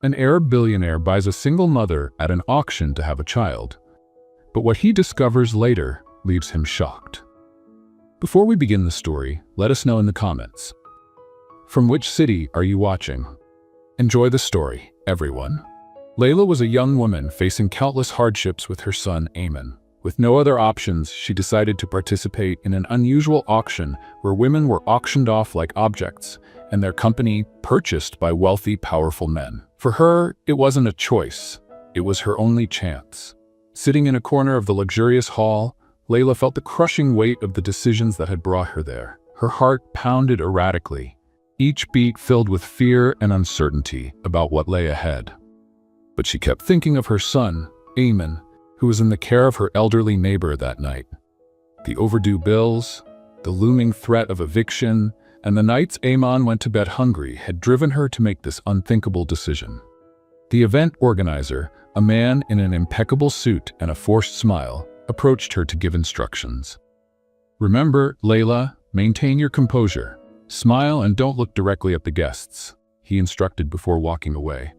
An Arab billionaire buys a single mother at an auction to have a child. But what he discovers later leaves him shocked. Before we begin the story, let us know in the comments. From which city are you watching? Enjoy the story, everyone. Layla was a young woman facing countless hardships with her son, Ayman. With no other options, she decided to participate in an unusual auction where women were auctioned off like objects and their company purchased by wealthy, powerful men. For her, it wasn't a choice. It was her only chance. Sitting in a corner of the luxurious hall, Layla felt the crushing weight of the decisions that had brought her there. Her heart pounded erratically, each beat filled with fear and uncertainty about what lay ahead. But she kept thinking of her son, Ayman, who was in the care of her elderly neighbor that night. The overdue bills, the looming threat of eviction, and the nights Ayman went to bed hungry had driven her to make this unthinkable decision. The event organizer, a man in an impeccable suit and a forced smile, approached her to give instructions. "Remember, Layla, maintain your composure. Smile and don't look directly at the guests," he instructed before walking away.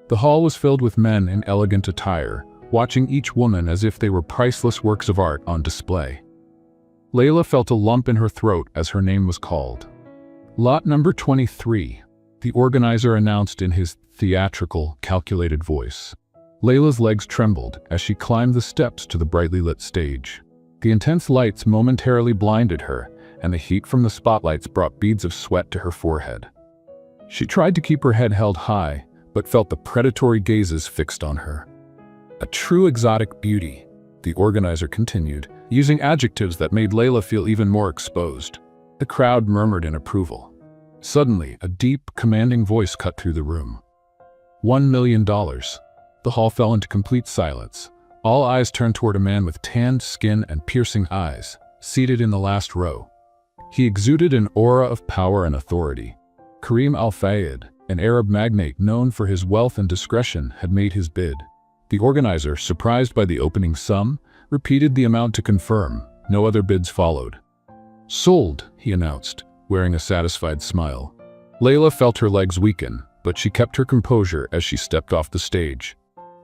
The hall was filled with men in elegant attire, watching each woman as if they were priceless works of art on display. Layla felt a lump in her throat as her name was called. "Lot number 23, the organizer announced in his theatrical, calculated voice. Layla's legs trembled as she climbed the steps to the brightly lit stage. The intense lights momentarily blinded her, and the heat from the spotlights brought beads of sweat to her forehead. She tried to keep her head held high, but felt the predatory gazes fixed on her. "A true exotic beauty," the organizer continued, using adjectives that made Layla feel even more exposed. The crowd murmured in approval. Suddenly, a deep, commanding voice cut through the room. $1 million. The hall fell into complete silence. All eyes turned toward a man with tanned skin and piercing eyes, seated in the last row. He exuded an aura of power and authority. Karim Al-Fayed, an Arab magnate known for his wealth and discretion, had made his bid. The organizer, surprised by the opening sum, repeated the amount to confirm. No other bids followed. "Sold," he announced, wearing a satisfied smile. Layla felt her legs weaken, but she kept her composure as she stepped off the stage.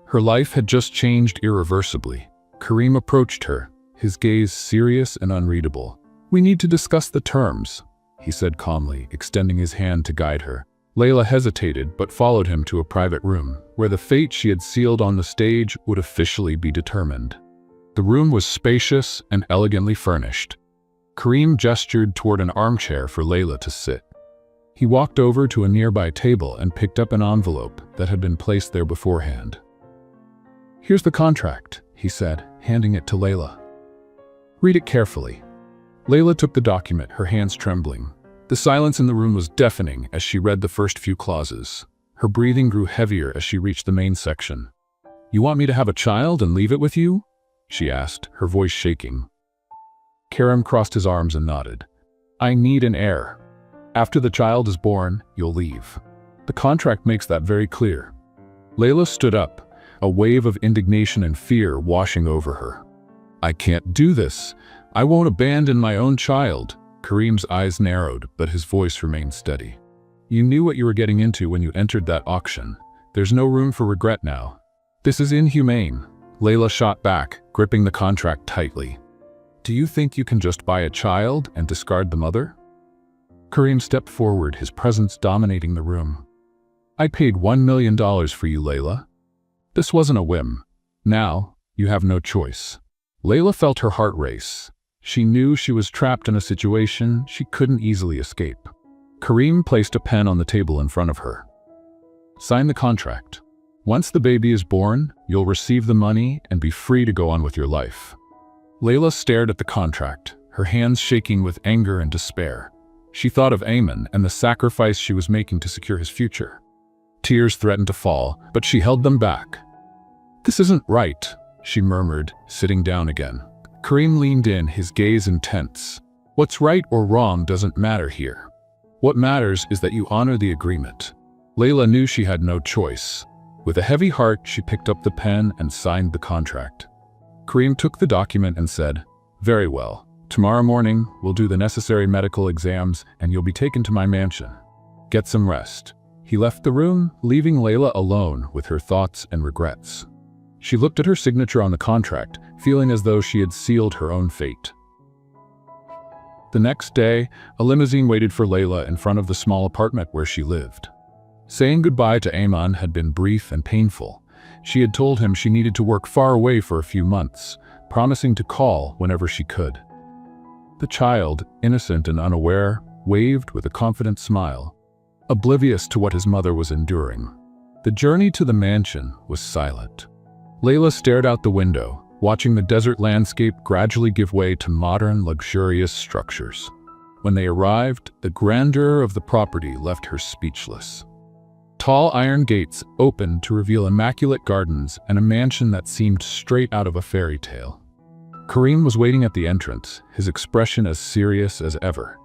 Her life had just changed irreversibly. Karim approached her, his gaze serious and unreadable. "We need to discuss the terms," he said calmly, extending his hand to guide her. Layla hesitated but followed him to a private room, where the fate she had sealed on the stage would officially be determined. The room was spacious and elegantly furnished. Karim gestured toward an armchair for Layla to sit. He walked over to a nearby table and picked up an envelope that had been placed there beforehand. "Here's the contract," he said, handing it to Layla. "Read it carefully." Layla took the document, her hands trembling. The silence in the room was deafening as she read the first few clauses. Her breathing grew heavier as she reached the main section. "You want me to have a child and leave it with you?" she asked, her voice shaking. Karim crossed his arms and nodded. "I need an heir. After the child is born, you'll leave. The contract makes that very clear." Layla stood up, a wave of indignation and fear washing over her. "I can't do this. I won't abandon my own child." Karim's eyes narrowed, but his voice remained steady. "You knew what you were getting into when you entered that auction. There's no room for regret now." "This is inhumane." Layla shot back, gripping the contract tightly. "Do you think you can just buy a child and discard the mother?" Karim stepped forward, his presence dominating the room. "I paid $1 million for you, Layla. This wasn't a whim. Now, you have no choice." Layla felt her heart race. She knew she was trapped in a situation she couldn't easily escape. Karim placed a pen on the table in front of her. "Sign the contract. Once the baby is born, you'll receive the money and be free to go on with your life." Layla stared at the contract, her hands shaking with anger and despair. She thought of Ayman and the sacrifice she was making to secure his future. Tears threatened to fall, but she held them back. "This isn't right," she murmured, sitting down again. Karim leaned in, his gaze intense. "What's right or wrong doesn't matter here. What matters is that you honor the agreement." Layla knew she had no choice. With a heavy heart, she picked up the pen and signed the contract. Karim took the document and said, "Very well. Tomorrow morning, we'll do the necessary medical exams and you'll be taken to my mansion. Get some rest." He left the room, leaving Layla alone with her thoughts and regrets. She looked at her signature on the contract, feeling as though she had sealed her own fate. The next day, a limousine waited for Layla in front of the small apartment where she lived. Saying goodbye to Ayman had been brief and painful. She had told him she needed to work far away for a few months, promising to call whenever she could. The child, innocent and unaware, waved with a confident smile, oblivious to what his mother was enduring. The journey to the mansion was silent. Layla stared out the window, watching the desert landscape gradually give way to modern, luxurious structures. When they arrived, the grandeur of the property left her speechless. Tall iron gates opened to reveal immaculate gardens and a mansion that seemed straight out of a fairy tale. Karim was waiting at the entrance, his expression as serious as ever.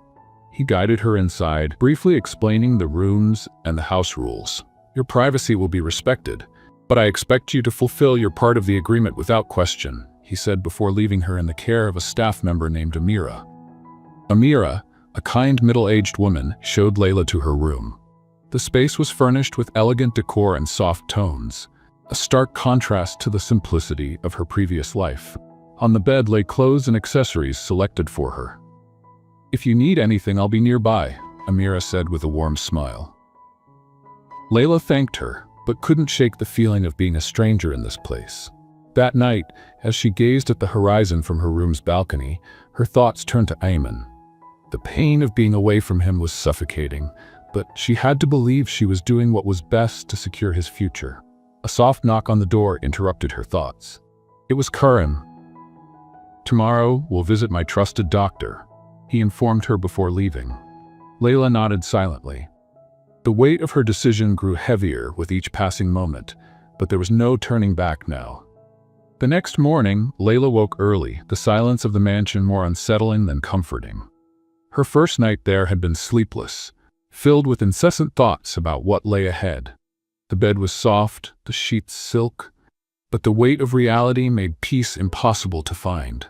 He guided her inside, briefly explaining the rooms and the house rules. "Your privacy will be respected, but I expect you to fulfill your part of the agreement without question," he said before leaving her in the care of a staff member named Amira. Amira, a kind middle-aged woman, showed Layla to her room. The space was furnished with elegant decor and soft tones, a stark contrast to the simplicity of her previous life. On the bed lay clothes and accessories selected for her. "If you need anything, I'll be nearby," Amira said with a warm smile. Layla thanked her, but couldn't shake the feeling of being a stranger in this place. That night, as she gazed at the horizon from her room's balcony, her thoughts turned to Ayman. The pain of being away from him was suffocating, but she had to believe she was doing what was best to secure his future. A soft knock on the door interrupted her thoughts. It was Karim. "Tomorrow, we'll visit my trusted doctor," he informed her before leaving. Layla nodded silently. The weight of her decision grew heavier with each passing moment, but there was no turning back now. The next morning, Layla woke early, the silence of the mansion more unsettling than comforting. Her first night there had been sleepless, filled with incessant thoughts about what lay ahead. The bed was soft, the sheets silk, but the weight of reality made peace impossible to find.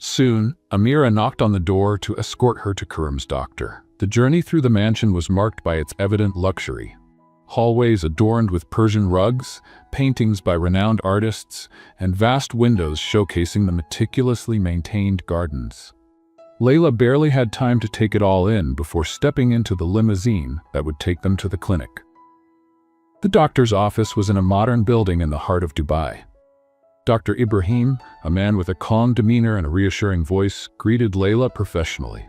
Soon, Amira knocked on the door to escort her to Karim's doctor. The journey through the mansion was marked by its evident luxury. Hallways adorned with Persian rugs, paintings by renowned artists, and vast windows showcasing the meticulously maintained gardens. Layla barely had time to take it all in before stepping into the limousine that would take them to the clinic. The doctor's office was in a modern building in the heart of Dubai. Dr. Ibrahim, a man with a calm demeanor and a reassuring voice, greeted Layla professionally.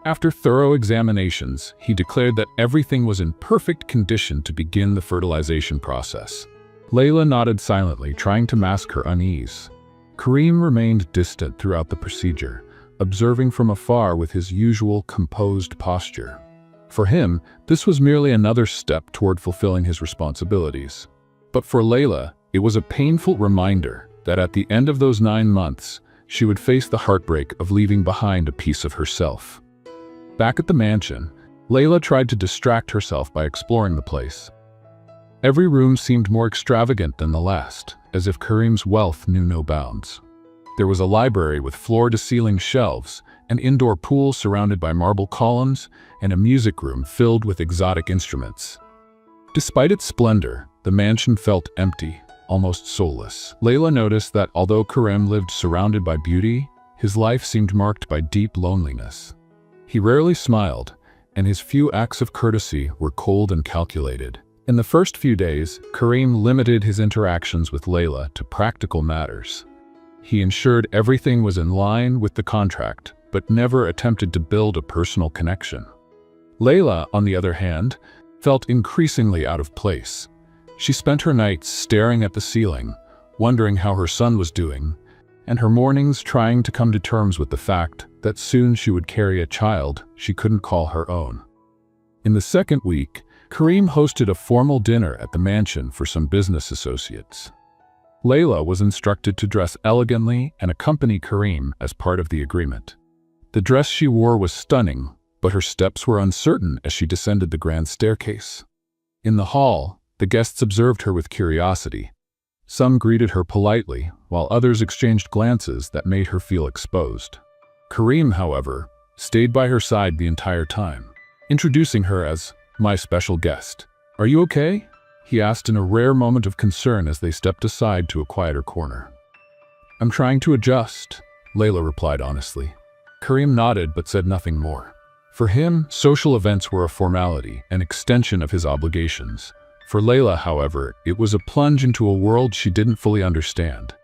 After thorough examinations, he declared that everything was in perfect condition to begin the fertilization process. Layla nodded silently, trying to mask her unease. Karim remained distant throughout the procedure, observing from afar with his usual composed posture. For him, this was merely another step toward fulfilling his responsibilities. But for Layla, it was a painful reminder that at the end of those 9 months, she would face the heartbreak of leaving behind a piece of herself. Back at the mansion, Layla tried to distract herself by exploring the place. Every room seemed more extravagant than the last, as if Karim's wealth knew no bounds. There was a library with floor-to-ceiling shelves, an indoor pool surrounded by marble columns, and a music room filled with exotic instruments. Despite its splendor, the mansion felt empty, almost soulless. Layla noticed that although Karim lived surrounded by beauty, his life seemed marked by deep loneliness. He rarely smiled, and his few acts of courtesy were cold and calculated. In the first few days, Karim limited his interactions with Layla to practical matters. He ensured everything was in line with the contract, but never attempted to build a personal connection. Layla, on the other hand, felt increasingly out of place. She spent her nights staring at the ceiling, wondering how her son was doing, and her mornings trying to come to terms with the fact that soon she would carry a child she couldn't call her own. In the second week, Karim hosted a formal dinner at the mansion for some business associates. Layla was instructed to dress elegantly and accompany Karim as part of the agreement. The dress she wore was stunning, but her steps were uncertain as she descended the grand staircase. In the hall, the guests observed her with curiosity. Some greeted her politely, while others exchanged glances that made her feel exposed. Karim, however, stayed by her side the entire time, introducing her as "my special guest." "Are you okay?" he asked in a rare moment of concern as they stepped aside to a quieter corner. "I'm trying to adjust," Layla replied honestly. Karim nodded but said nothing more. For him, social events were a formality, an extension of his obligations. For Layla, however, it was a plunge into a world she didn't fully understand.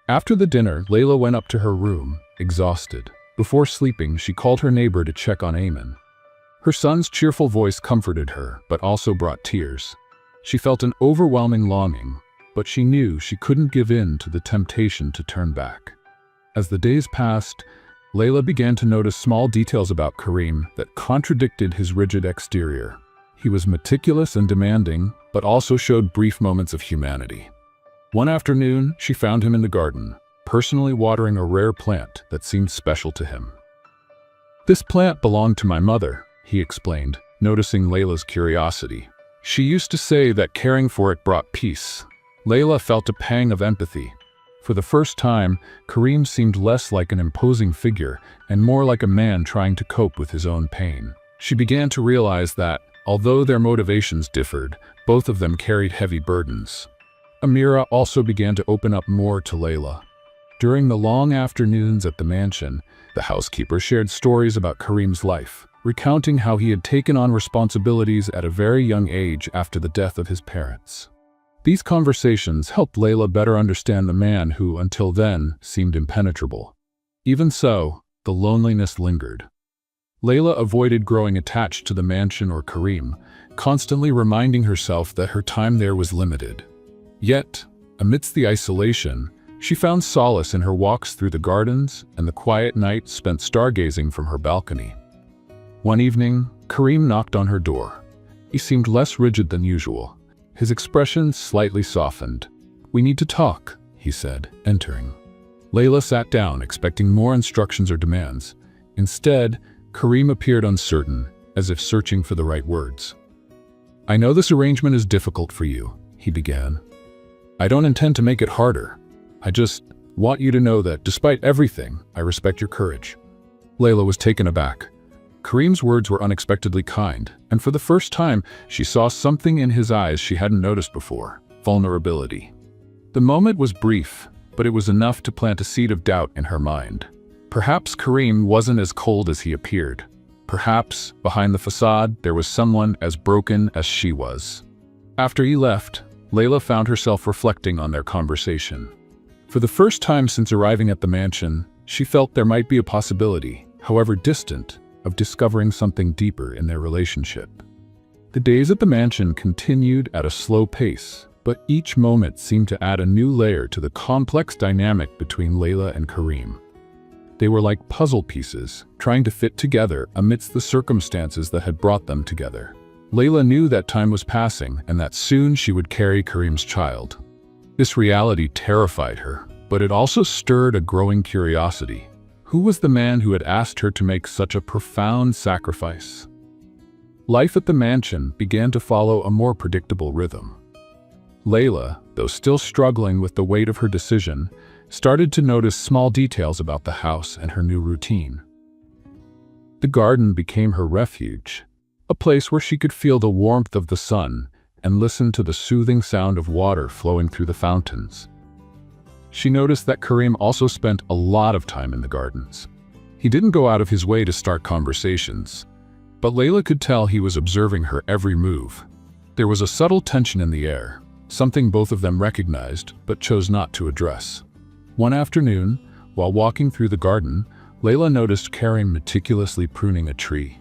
After the dinner, Layla went up to her room, exhausted. Before sleeping, she called her neighbor to check on Eamon. Her son's cheerful voice comforted her, but also brought tears. She felt an overwhelming longing, but she knew she couldn't give in to the temptation to turn back. As the days passed, Layla began to notice small details about Karim that contradicted his rigid exterior. He was meticulous and demanding, but also showed brief moments of humanity. One afternoon, she found him in the garden, personally watering a rare plant that seemed special to him. "This plant belonged to my mother," he explained, noticing Layla's curiosity. She used to say that caring for it brought peace. Layla felt a pang of empathy. For the first time, Karim seemed less like an imposing figure and more like a man trying to cope with his own pain. She began to realize that, although their motivations differed, both of them carried heavy burdens. Amira also began to open up more to Layla. During the long afternoons at the mansion, the housekeeper shared stories about Karim's life, recounting how he had taken on responsibilities at a very young age after the death of his parents. These conversations helped Layla better understand the man who, until then, seemed impenetrable. Even so, the loneliness lingered. Layla avoided growing attached to the mansion or Karim, constantly reminding herself that her time there was limited. Yet, amidst the isolation, she found solace in her walks through the gardens and the quiet nights spent stargazing from her balcony. One evening, Karim knocked on her door. He seemed less rigid than usual. His expression slightly softened. "We need to talk," he said, entering. Layla sat down, expecting more instructions or demands. Instead, Karim appeared uncertain, as if searching for the right words. "I know this arrangement is difficult for you," he began. "I don't intend to make it harder. I just want you to know that, despite everything, I respect your courage." Layla was taken aback. Karim's words were unexpectedly kind, and for the first time, she saw something in his eyes she hadn't noticed before: vulnerability. The moment was brief, but it was enough to plant a seed of doubt in her mind. Perhaps Karim wasn't as cold as he appeared. Perhaps, behind the facade, there was someone as broken as she was. After he left, Layla found herself reflecting on their conversation. For the first time since arriving at the mansion, she felt there might be a possibility, however distant, of discovering something deeper in their relationship. The days at the mansion continued at a slow pace, but each moment seemed to add a new layer to the complex dynamic between Layla and Karim. They were like puzzle pieces, trying to fit together amidst the circumstances that had brought them together. Layla knew that time was passing and that soon she would carry Karim's child. This reality terrified her, but it also stirred a growing curiosity. Who was the man who had asked her to make such a profound sacrifice? Life at the mansion began to follow a more predictable rhythm. Layla, though still struggling with the weight of her decision, started to notice small details about the house and her new routine. The garden became her refuge, a place where she could feel the warmth of the sun and listen to the soothing sound of water flowing through the fountains. She noticed that Karim also spent a lot of time in the gardens. He didn't go out of his way to start conversations, but Layla could tell he was observing her every move. There was a subtle tension in the air, something both of them recognized but chose not to address. One afternoon, while walking through the garden, Layla noticed Karim meticulously pruning a tree.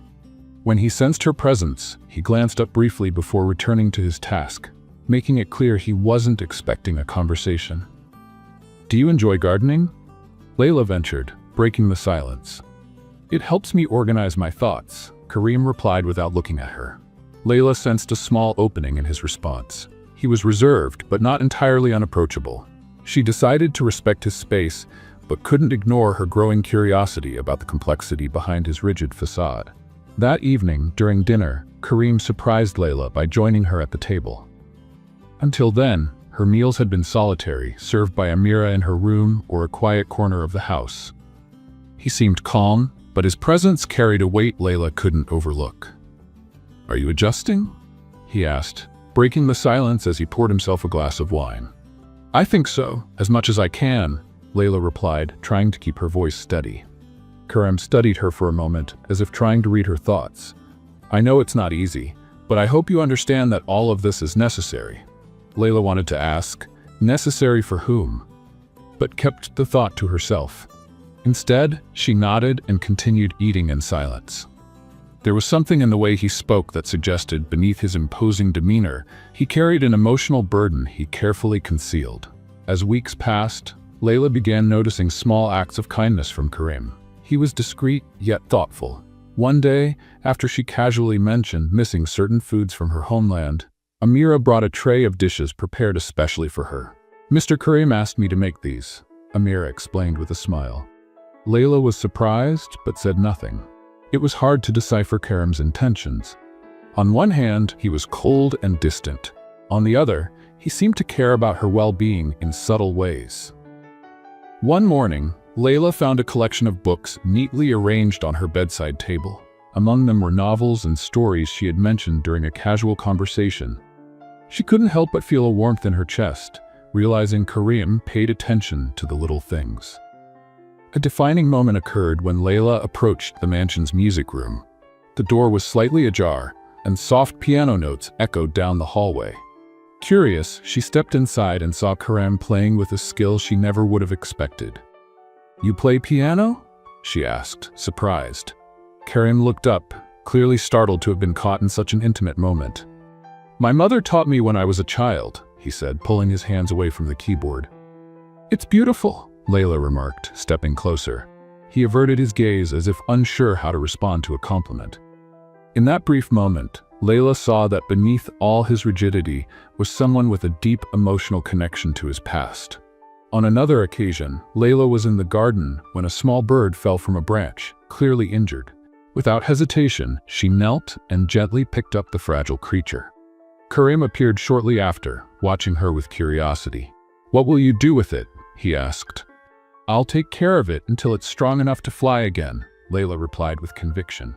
When he sensed her presence, he glanced up briefly before returning to his task, making it clear he wasn't expecting a conversation. "Do you enjoy gardening?" Layla ventured, breaking the silence. "It helps me organize my thoughts," Karim replied without looking at her. Layla sensed a small opening in his response. He was reserved, but not entirely unapproachable. She decided to respect his space, but couldn't ignore her growing curiosity about the complexity behind his rigid facade. That evening, during dinner, Karim surprised Layla by joining her at the table. Until then, her meals had been solitary, served by Amira in her room or a quiet corner of the house. He seemed calm, but his presence carried a weight Layla couldn't overlook. "Are you adjusting?" he asked, breaking the silence as he poured himself a glass of wine. "I think so, as much as I can," Layla replied, trying to keep her voice steady. Karim studied her for a moment, as if trying to read her thoughts. "I know it's not easy, but I hope you understand that all of this is necessary." Layla wanted to ask, necessary for whom? But kept the thought to herself. Instead, she nodded and continued eating in silence. There was something in the way he spoke that suggested, beneath his imposing demeanor, he carried an emotional burden he carefully concealed. As weeks passed, Layla began noticing small acts of kindness from Karim. He was discreet yet thoughtful. One day, after she casually mentioned missing certain foods from her homeland, Amira brought a tray of dishes prepared especially for her. "Mr. Karim asked me to make these," Amira explained with a smile. Layla was surprised but said nothing. It was hard to decipher Karim's intentions. On one hand, he was cold and distant. On the other, he seemed to care about her well-being in subtle ways. One morning, Layla found a collection of books neatly arranged on her bedside table. Among them were novels and stories she had mentioned during a casual conversation. She couldn't help but feel a warmth in her chest, realizing Karim paid attention to the little things. A defining moment occurred when Layla approached the mansion's music room. The door was slightly ajar, and soft piano notes echoed down the hallway. Curious, she stepped inside and saw Karim playing with a skill she never would have expected. "You play piano?" she asked, surprised. Karim looked up, clearly startled to have been caught in such an intimate moment. "My mother taught me when I was a child," he said, pulling his hands away from the keyboard. "It's beautiful," Layla remarked, stepping closer. He averted his gaze as if unsure how to respond to a compliment. In that brief moment, Layla saw that beneath all his rigidity was someone with a deep emotional connection to his past. On another occasion, Layla was in the garden when a small bird fell from a branch, clearly injured. Without hesitation, she knelt and gently picked up the fragile creature. Karim appeared shortly after, watching her with curiosity. "What will you do with it?" he asked. "I'll take care of it until it's strong enough to fly again," Layla replied with conviction.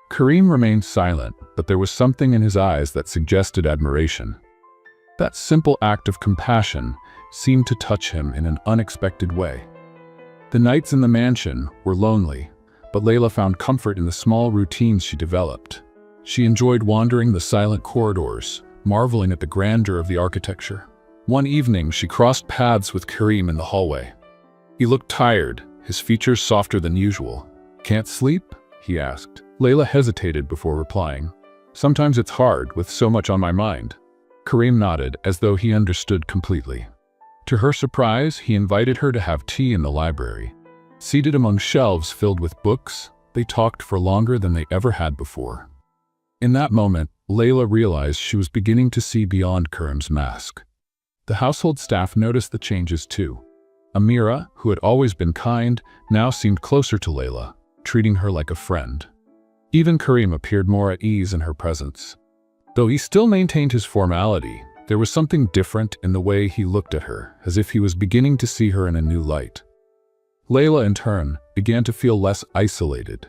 Karim remained silent, but there was something in his eyes that suggested admiration. That simple act of compassion seemed to touch him in an unexpected way. The nights in the mansion were lonely, but Layla found comfort in the small routines she developed. She enjoyed wandering the silent corridors, marveling at the grandeur of the architecture. One evening, she crossed paths with Karim in the hallway. He looked tired, his features softer than usual. "Can't sleep?" he asked. Layla hesitated before replying. "Sometimes it's hard, with so much on my mind." Karim nodded, as though he understood completely. To her surprise, he invited her to have tea in the library. Seated among shelves filled with books, they talked for longer than they ever had before. In that moment, Layla realized she was beginning to see beyond Karim's mask. The household staff noticed the changes too. Amira, who had always been kind, now seemed closer to Layla, treating her like a friend. Even Karim appeared more at ease in her presence. Though he still maintained his formality, there was something different in the way he looked at her, as if he was beginning to see her in a new light. Layla, in turn, began to feel less isolated.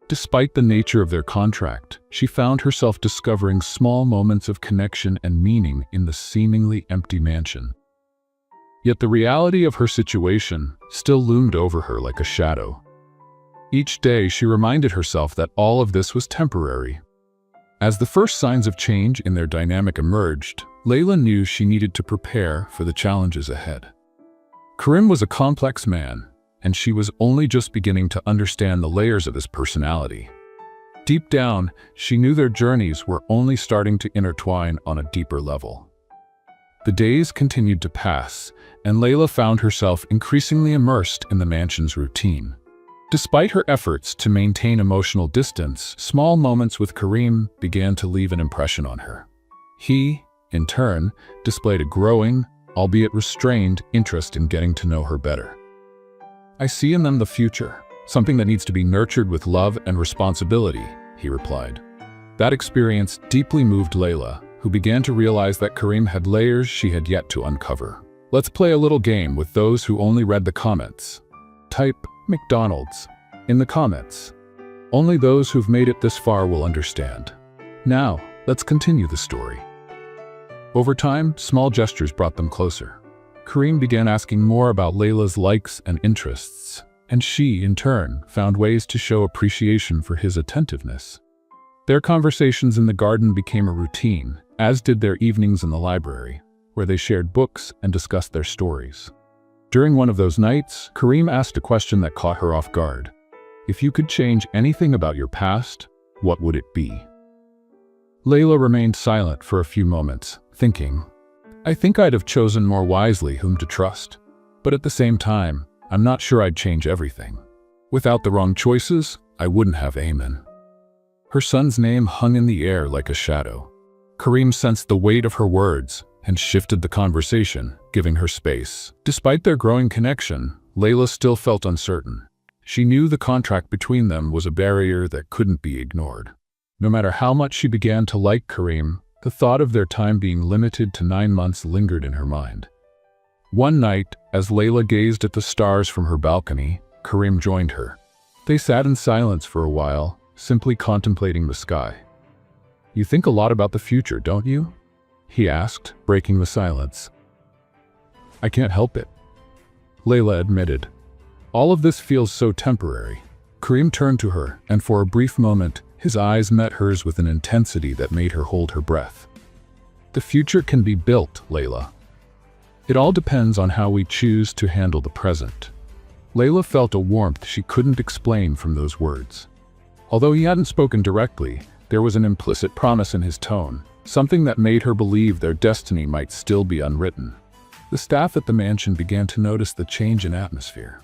Despite the nature of their contract, she found herself discovering small moments of connection and meaning in the seemingly empty mansion. Yet the reality of her situation still loomed over her like a shadow. Each day she reminded herself that all of this was temporary. As the first signs of change in their dynamic emerged, Layla knew she needed to prepare for the challenges ahead. Karim was a complex man, and she was only just beginning to understand the layers of his personality. Deep down, she knew their journeys were only starting to intertwine on a deeper level. The days continued to pass, and Layla found herself increasingly immersed in the mansion's routine. Despite her efforts to maintain emotional distance, small moments with Karim began to leave an impression on her. He, in turn, displayed a growing, albeit restrained, interest in getting to know her better. "I see in them the future, something that needs to be nurtured with love and responsibility," he replied. That experience deeply moved Layla, who began to realize that Karim had layers she had yet to uncover. "Let's play a little game with those who only read the comments. Type McDonald's in the comments. Only those who've made it this far will understand." Now, Let's continue the story. Over time, small gestures brought them closer. Kareem began asking more about Layla's likes and interests, and she, in turn, found ways to show appreciation for his attentiveness. Their conversations in the garden became a routine, as did their evenings in the library, where they shared books and discussed their stories. During one of those nights, Kareem asked a question that caught her off guard. If you could change anything about your past, what would it be? Layla remained silent for a few moments, thinking, I think I'd have chosen more wisely whom to trust. But at the same time, I'm not sure I'd change everything. Without the wrong choices, I wouldn't have Ayman. Her son's name hung in the air like a shadow. Kareem sensed the weight of her words and shifted the conversation, giving her space. Despite their growing connection, Layla still felt uncertain. She knew the contract between them was a barrier that couldn't be ignored. No matter how much she began to like Kareem, the thought of their time being limited to 9 months lingered in her mind. One night, as Layla gazed at the stars from her balcony, Kareem joined her. They sat in silence for a while, simply contemplating the sky. You think a lot about the future, don't you? He asked, breaking the silence. I can't help it, Layla admitted. All of this feels so temporary. Kareem turned to her, and for a brief moment, his eyes met hers with an intensity that made her hold her breath. The future can be built, Layla. It all depends on how we choose to handle the present. Layla felt a warmth she couldn't explain from those words. Although he hadn't spoken directly, there was an implicit promise in his tone, something that made her believe their destiny might still be unwritten. The staff at the mansion began to notice the change in atmosphere.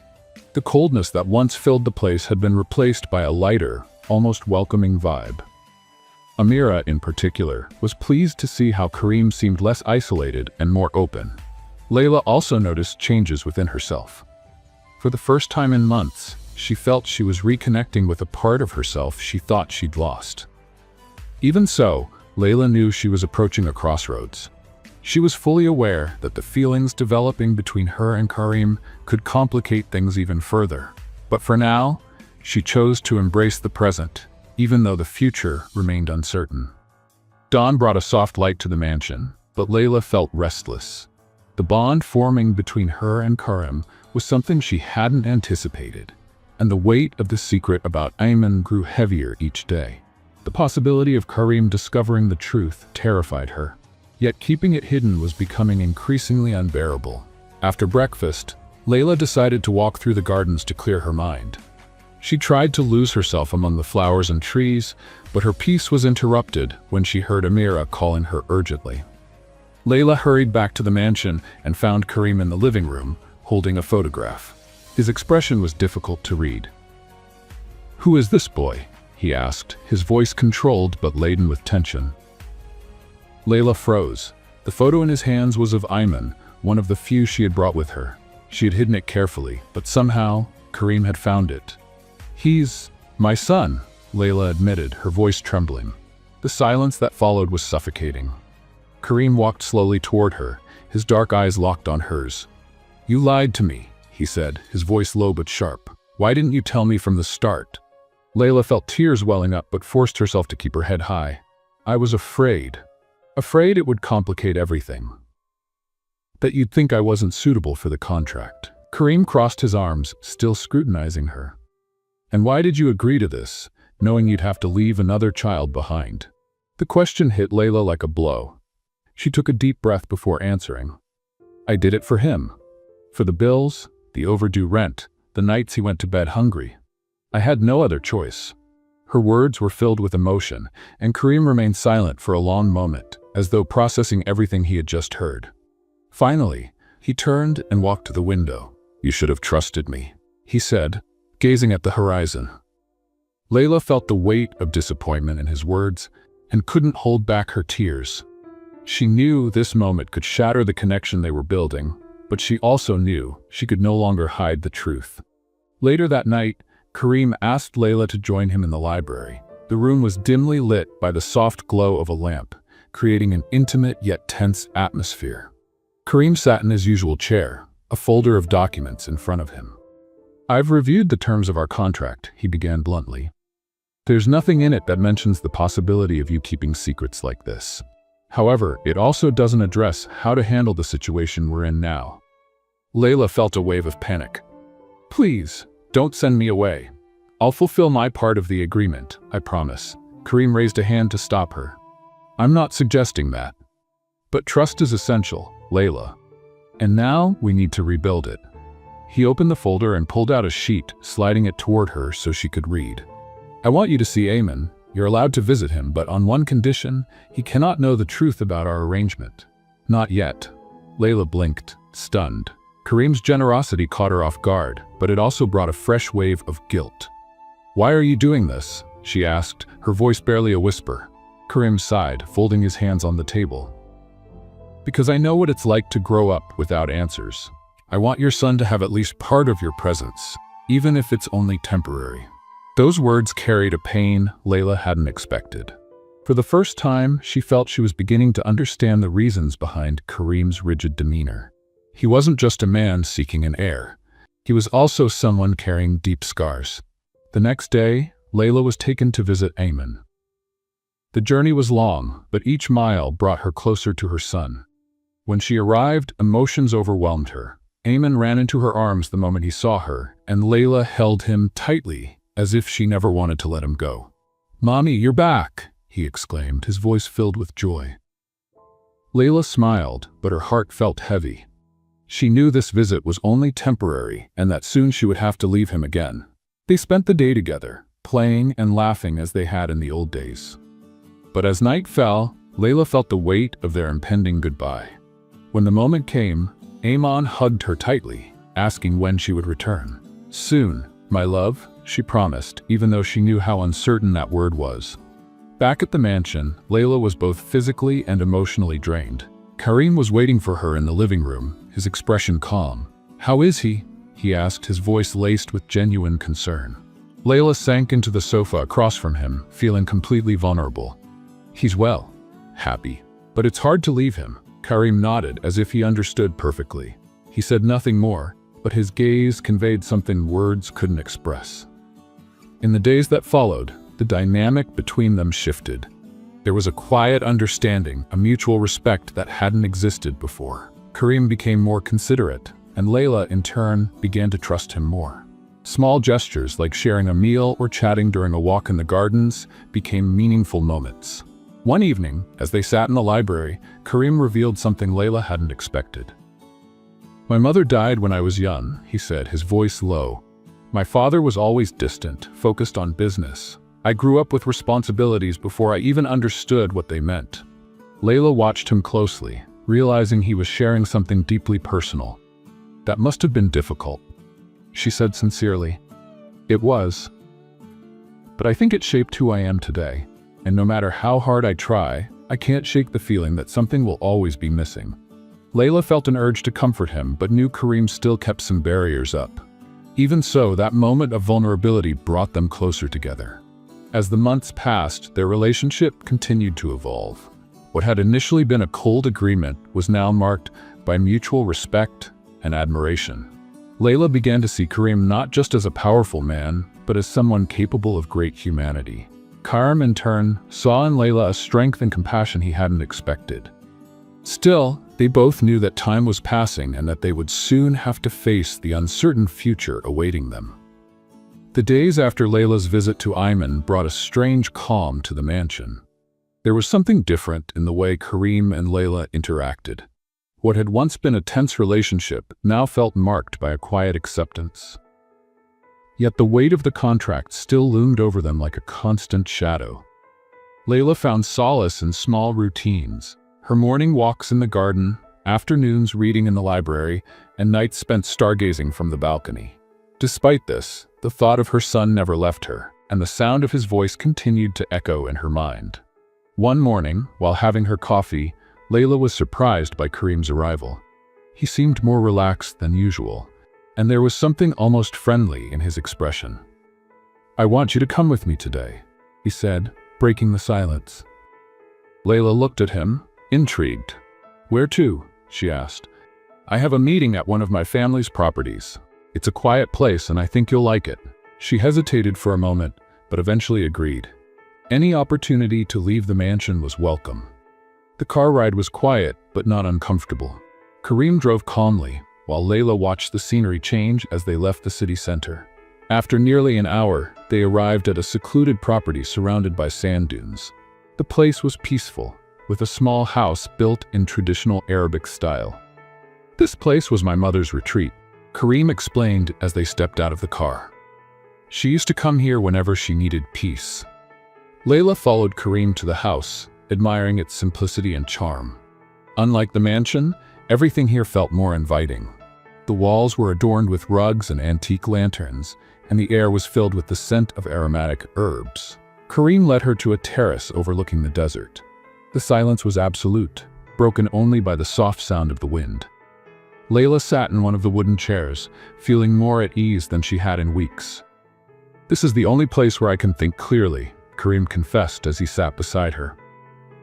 The coldness that once filled the place had been replaced by a lighter, almost welcoming vibe. Amira, in particular, was pleased to see how Kareem seemed less isolated and more open. Layla also noticed changes within herself. For the first time in months, she felt she was reconnecting with a part of herself she thought she'd lost. Even so, Layla knew she was approaching a crossroads. She was fully aware that the feelings developing between her and Kareem could complicate things even further. But for now, she chose to embrace the present, even though the future remained uncertain. Dawn brought a soft light to the mansion, but Layla felt restless. The bond forming between her and Kareem was something she hadn't anticipated, and the weight of the secret about Ayman grew heavier each day. The possibility of Kareem discovering the truth terrified her, yet keeping it hidden was becoming increasingly unbearable. After breakfast, Layla decided to walk through the gardens to clear her mind. She tried to lose herself among the flowers and trees, but her peace was interrupted when she heard Amira calling her urgently. Layla hurried back to the mansion and found Kareem in the living room, holding a photograph. His expression was difficult to read. "Who is this boy?" he asked, his voice controlled but laden with tension. Layla froze. The photo in his hands was of Ayman, one of the few she had brought with her. She had hidden it carefully, but somehow, Kareem had found it. "He's my son," Layla admitted, her voice trembling. The silence that followed was suffocating. Kareem walked slowly toward her, his dark eyes locked on hers. "You lied to me," he said, his voice low but sharp. "Why didn't you tell me from the start?" Layla felt tears welling up but forced herself to keep her head high. "I was afraid. Afraid it would complicate everything. That you'd think I wasn't suitable for the contract." Kareem crossed his arms, still scrutinizing her. "And why did you agree to this, knowing you'd have to leave another child behind?" The question hit Layla like a blow. She took a deep breath before answering. "I did it for him. For the bills, the overdue rent, the nights he went to bed hungry. I had no other choice." Her words were filled with emotion, and Kareem remained silent for a long moment, as though processing everything he had just heard. Finally, he turned and walked to the window. "You should have trusted me," he said, gazing at the horizon. Layla felt the weight of disappointment in his words and couldn't hold back her tears. She knew this moment could shatter the connection they were building, but she also knew she could no longer hide the truth. Later that night, Kareem asked Layla to join him in the library. The room was dimly lit by the soft glow of a lamp, creating an intimate yet tense atmosphere. Kareem sat in his usual chair, a folder of documents in front of him. "I've reviewed the terms of our contract," he began bluntly. There's nothing in it that mentions the possibility of you keeping secrets like this. However, it also doesn't address how to handle the situation we're in now. Layla felt a wave of panic. Please, don't send me away. I'll fulfill my part of the agreement, I promise. Karim raised a hand to stop her. I'm not suggesting that. But trust is essential, Layla. And now we need to rebuild it. He opened the folder and pulled out a sheet, sliding it toward her so she could read. I want you to see Ayman. You're allowed to visit him, but on one condition, he cannot know the truth about our arrangement. Not yet. Layla blinked, stunned. Karim's generosity caught her off guard, but it also brought a fresh wave of guilt. Why are you doing this? She asked, her voice barely a whisper. Karim sighed, folding his hands on the table. Because I know what it's like to grow up without answers. I want your son to have at least part of your presence, even if it's only temporary. Those words carried a pain Layla hadn't expected. For the first time, she felt she was beginning to understand the reasons behind Karim's rigid demeanor. He wasn't just a man seeking an heir. He was also someone carrying deep scars. The next day, Layla was taken to visit Ayman. The journey was long, but each mile brought her closer to her son. When she arrived, emotions overwhelmed her. Ayman ran into her arms the moment he saw her, and Layla held him tightly, as if she never wanted to let him go. "Mommy, you're back!" he exclaimed, his voice filled with joy. Layla smiled, but her heart felt heavy. She knew this visit was only temporary and that soon she would have to leave him again. They spent the day together, playing and laughing as they had in the old days. But as night fell, Layla felt the weight of their impending goodbye. When the moment came, Ayman hugged her tightly, asking when she would return. "Soon, my love," she promised, even though she knew how uncertain that word was. Back at the mansion, Layla was both physically and emotionally drained. Karim was waiting for her in the living room, his expression calm. "How is he?" he asked, his voice laced with genuine concern. Layla sank into the sofa across from him, feeling completely vulnerable. "He's well, happy. But it's hard to leave him." Karim nodded as if he understood perfectly. He said nothing more, but his gaze conveyed something words couldn't express. In the days that followed, the dynamic between them shifted. There was a quiet understanding, a mutual respect that hadn't existed before. Karim became more considerate, and Layla, in turn, began to trust him more. Small gestures like sharing a meal or chatting during a walk in the gardens became meaningful moments. One evening, as they sat in the library, Karim revealed something Layla hadn't expected. "My mother died when I was young," he said, his voice low. "My father was always distant, focused on business. I grew up with responsibilities before I even understood what they meant." Layla watched him closely, realizing he was sharing something deeply personal. "That must have been difficult," she said sincerely. "It was. But I think it shaped who I am today. And no matter how hard I try, I can't shake the feeling that something will always be missing." Layla felt an urge to comfort him, but knew Karim still kept some barriers up. Even so, that moment of vulnerability brought them closer together. As the months passed, their relationship continued to evolve. What had initially been a cold agreement was now marked by mutual respect and admiration. Layla began to see Karim not just as a powerful man, but as someone capable of great humanity. Karim, in turn, saw in Layla a strength and compassion he hadn't expected. Still, they both knew that time was passing and that they would soon have to face the uncertain future awaiting them. The days after Layla's visit to Ayman brought a strange calm to the mansion. There was something different in the way Karim and Layla interacted. What had once been a tense relationship now felt marked by a quiet acceptance. Yet the weight of the contract still loomed over them like a constant shadow. Layla found solace in small routines. Her morning walks in the garden, afternoons reading in the library, and nights spent stargazing from the balcony. Despite this, the thought of her son never left her, and the sound of his voice continued to echo in her mind. One morning, while having her coffee, Layla was surprised by Karim's arrival. He seemed more relaxed than usual, and there was something almost friendly in his expression. "I want you to come with me today," he said, breaking the silence. Layla looked at him, intrigued. "Where to?" she asked. "I have a meeting at one of my family's properties. It's a quiet place and I think you'll like it." She hesitated for a moment, but eventually agreed. Any opportunity to leave the mansion was welcome. The car ride was quiet, but not uncomfortable. Karim drove calmly, while Layla watched the scenery change as they left the city center. After nearly an hour, they arrived at a secluded property surrounded by sand dunes. The place was peaceful, with a small house built in traditional Arabic style. "This place was my mother's retreat," Karim explained as they stepped out of the car. "She used to come here whenever she needed peace." Layla followed Karim to the house, admiring its simplicity and charm. Unlike the mansion, everything here felt more inviting. The walls were adorned with rugs and antique lanterns, and the air was filled with the scent of aromatic herbs. Karim led her to a terrace overlooking the desert. The silence was absolute, broken only by the soft sound of the wind. Layla sat in one of the wooden chairs, feeling more at ease than she had in weeks. "This is the only place where I can think clearly," Karim confessed as he sat beside her.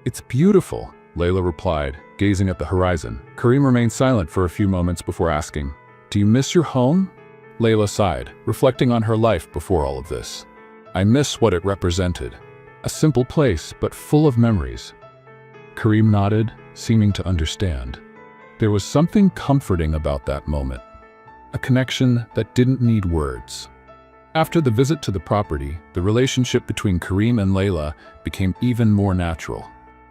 "It's beautiful," Layla replied, gazing at the horizon. Karim remained silent for a few moments before asking, "Do you miss your home?" Layla sighed, reflecting on her life before all of this. "I miss what it represented. A simple place, but full of memories." Karim nodded, seeming to understand. There was something comforting about that moment, a connection that didn't need words. After the visit to the property, the relationship between Karim and Layla became even more natural.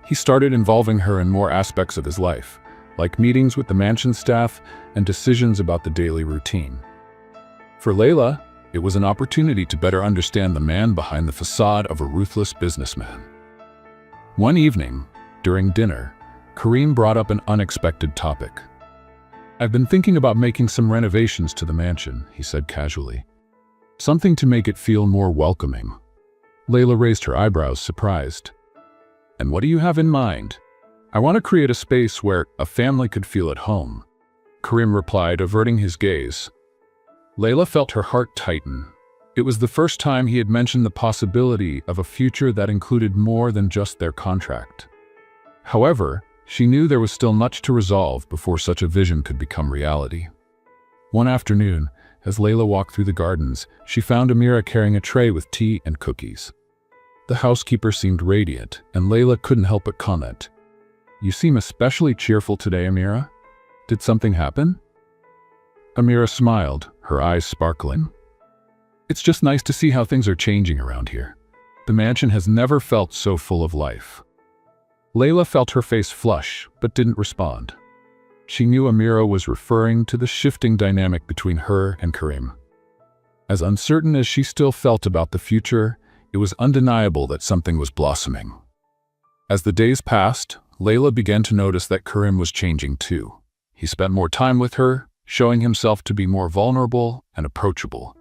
He started involving her in more aspects of his life, like meetings with the mansion staff and decisions about the daily routine. For Layla, it was an opportunity to better understand the man behind the facade of a ruthless businessman. One evening, during dinner, Karim brought up an unexpected topic. "I've been thinking about making some renovations to the mansion," he said casually. "Something to make it feel more welcoming." Layla raised her eyebrows, surprised. "And what do you have in mind?" "I want to create a space where a family could feel at home," Karim replied, averting his gaze. Layla felt her heart tighten. It was the first time he had mentioned the possibility of a future that included more than just their contract. However, she knew there was still much to resolve before such a vision could become reality. One afternoon, as Layla walked through the gardens, she found Amira carrying a tray with tea and cookies. The housekeeper seemed radiant, and Layla couldn't help but comment, "You seem especially cheerful today, Amira. Did something happen?" Amira smiled, her eyes sparkling. "It's just nice to see how things are changing around here. The mansion has never felt so full of life." Layla felt her face flush, but didn't respond. She knew Amira was referring to the shifting dynamic between her and Karim. As uncertain as she still felt about the future, it was undeniable that something was blossoming. As the days passed, Layla began to notice that Karim was changing too. He spent more time with her, showing himself to be more vulnerable and approachable.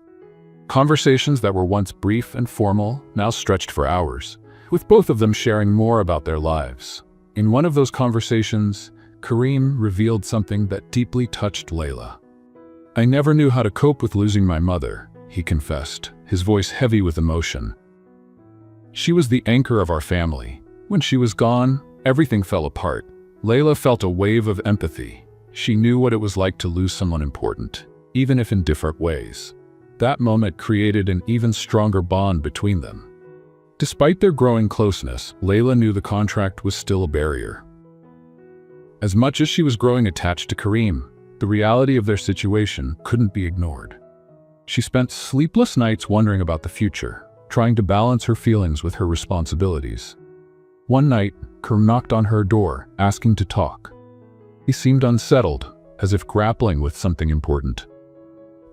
Conversations that were once brief and formal now stretched for hours, with both of them sharing more about their lives. In one of those conversations, Karim revealed something that deeply touched Layla. "I never knew how to cope with losing my mother," he confessed, his voice heavy with emotion. "She was the anchor of our family. When she was gone, everything fell apart." Layla felt a wave of empathy. She knew what it was like to lose someone important, even if in different ways. That moment created an even stronger bond between them. Despite their growing closeness, Layla knew the contract was still a barrier. As much as she was growing attached to Karim, the reality of their situation couldn't be ignored. She spent sleepless nights wondering about the future, trying to balance her feelings with her responsibilities. One night, Karim knocked on her door, asking to talk. He seemed unsettled, as if grappling with something important.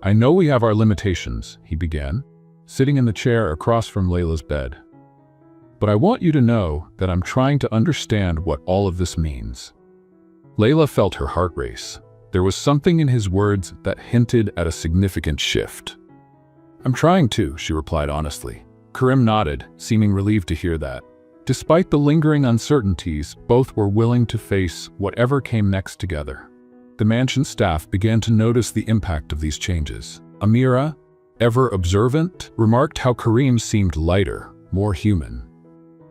"I know we have our limitations," he began, sitting in the chair across from Layla's bed. "But I want you to know that I'm trying to understand what all of this means." Layla felt her heart race. There was something in his words that hinted at a significant shift. "I'm trying to," she replied honestly. Karim nodded, seeming relieved to hear that. Despite the lingering uncertainties, both were willing to face whatever came next together. The mansion staff began to notice the impact of these changes. Amira, ever observant, remarked how Karim seemed lighter, more human.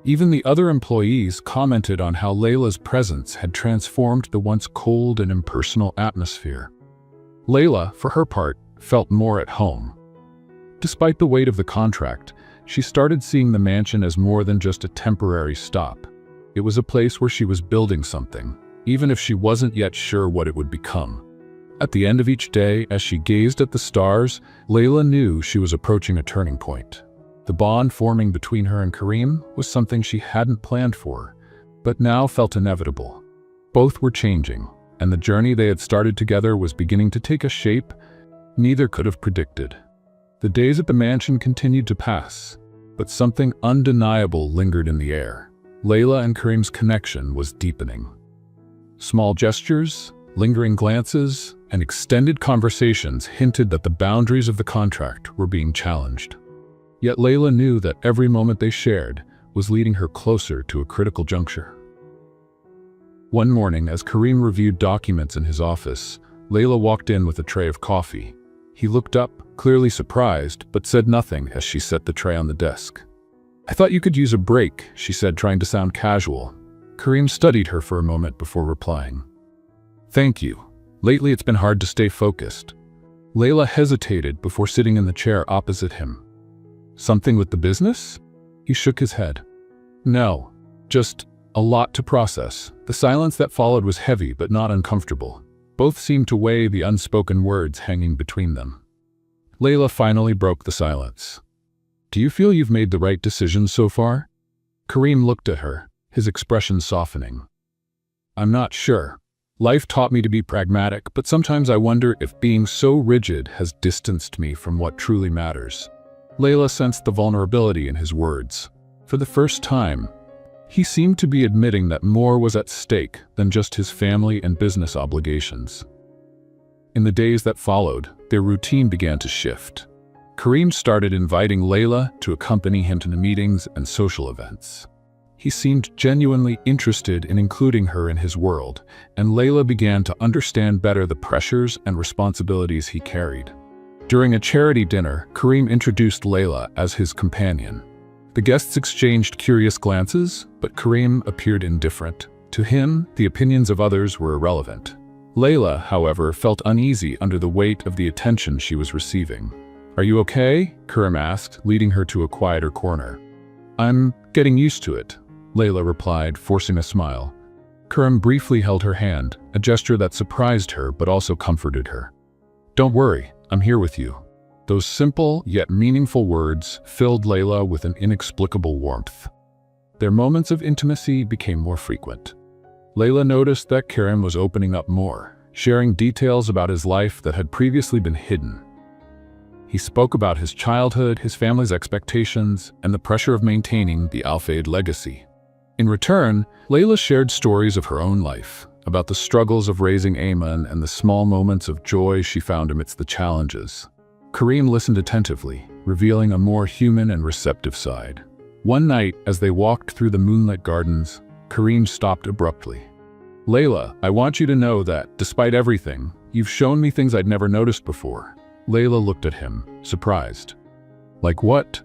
Even the other employees commented on how Layla's presence had transformed the once cold and impersonal atmosphere. Layla, for her part, felt more at home. Despite the weight of the contract, she started seeing the mansion as more than just a temporary stop. It was a place where she was building something, even if she wasn't yet sure what it would become. At the end of each day, as she gazed at the stars, Layla knew she was approaching a turning point. The bond forming between her and Karim was something she hadn't planned for, but now felt inevitable. Both were changing, and the journey they had started together was beginning to take a shape neither could have predicted. The days at the mansion continued to pass, but something undeniable lingered in the air. Layla and Karim's connection was deepening. Small gestures, lingering glances, and extended conversations hinted that the boundaries of the contract were being challenged. Yet Layla knew that every moment they shared was leading her closer to a critical juncture. One morning, as Karim reviewed documents in his office, Layla walked in with a tray of coffee. He looked up, clearly surprised, but said nothing as she set the tray on the desk. "I thought you could use a break," she said, trying to sound casual. Karim studied her for a moment before replying. "Thank you. Lately it's been hard to stay focused." Layla hesitated before sitting in the chair opposite him. "Something with the business?" He shook his head. "No, just a lot to process." The silence that followed was heavy but not uncomfortable. Both seemed to weigh the unspoken words hanging between them. Layla finally broke the silence. "Do you feel you've made the right decision so far?" Karim looked at her, his expression softening. "I'm not sure. Life taught me to be pragmatic, but sometimes I wonder if being so rigid has distanced me from what truly matters." Layla sensed the vulnerability in his words. For the first time, he seemed to be admitting that more was at stake than just his family and business obligations. In the days that followed, their routine began to shift. Karim started inviting Layla to accompany him to meetings and social events. He seemed genuinely interested in including her in his world, and Layla began to understand better the pressures and responsibilities he carried. During a charity dinner, Karim introduced Layla as his companion. The guests exchanged curious glances, but Karim appeared indifferent. To him, the opinions of others were irrelevant. Layla, however, felt uneasy under the weight of the attention she was receiving. "Are you okay?" Karim asked, leading her to a quieter corner. "I'm getting used to it," Layla replied, forcing a smile. Karim briefly held her hand, a gesture that surprised her but also comforted her. "Don't worry, I'm here with you." Those simple yet meaningful words filled Layla with an inexplicable warmth. Their moments of intimacy became more frequent. Layla noticed that Karim was opening up more, sharing details about his life that had previously been hidden. He spoke about his childhood, his family's expectations, and the pressure of maintaining the Al Fayed legacy. In return, Layla shared stories of her own life, about the struggles of raising Ayman and the small moments of joy she found amidst the challenges. Karim listened attentively, revealing a more human and receptive side. One night, as they walked through the moonlit gardens, Karim stopped abruptly. "Layla, I want you to know that, despite everything, you've shown me things I'd never noticed before." Layla looked at him, surprised. "Like what?"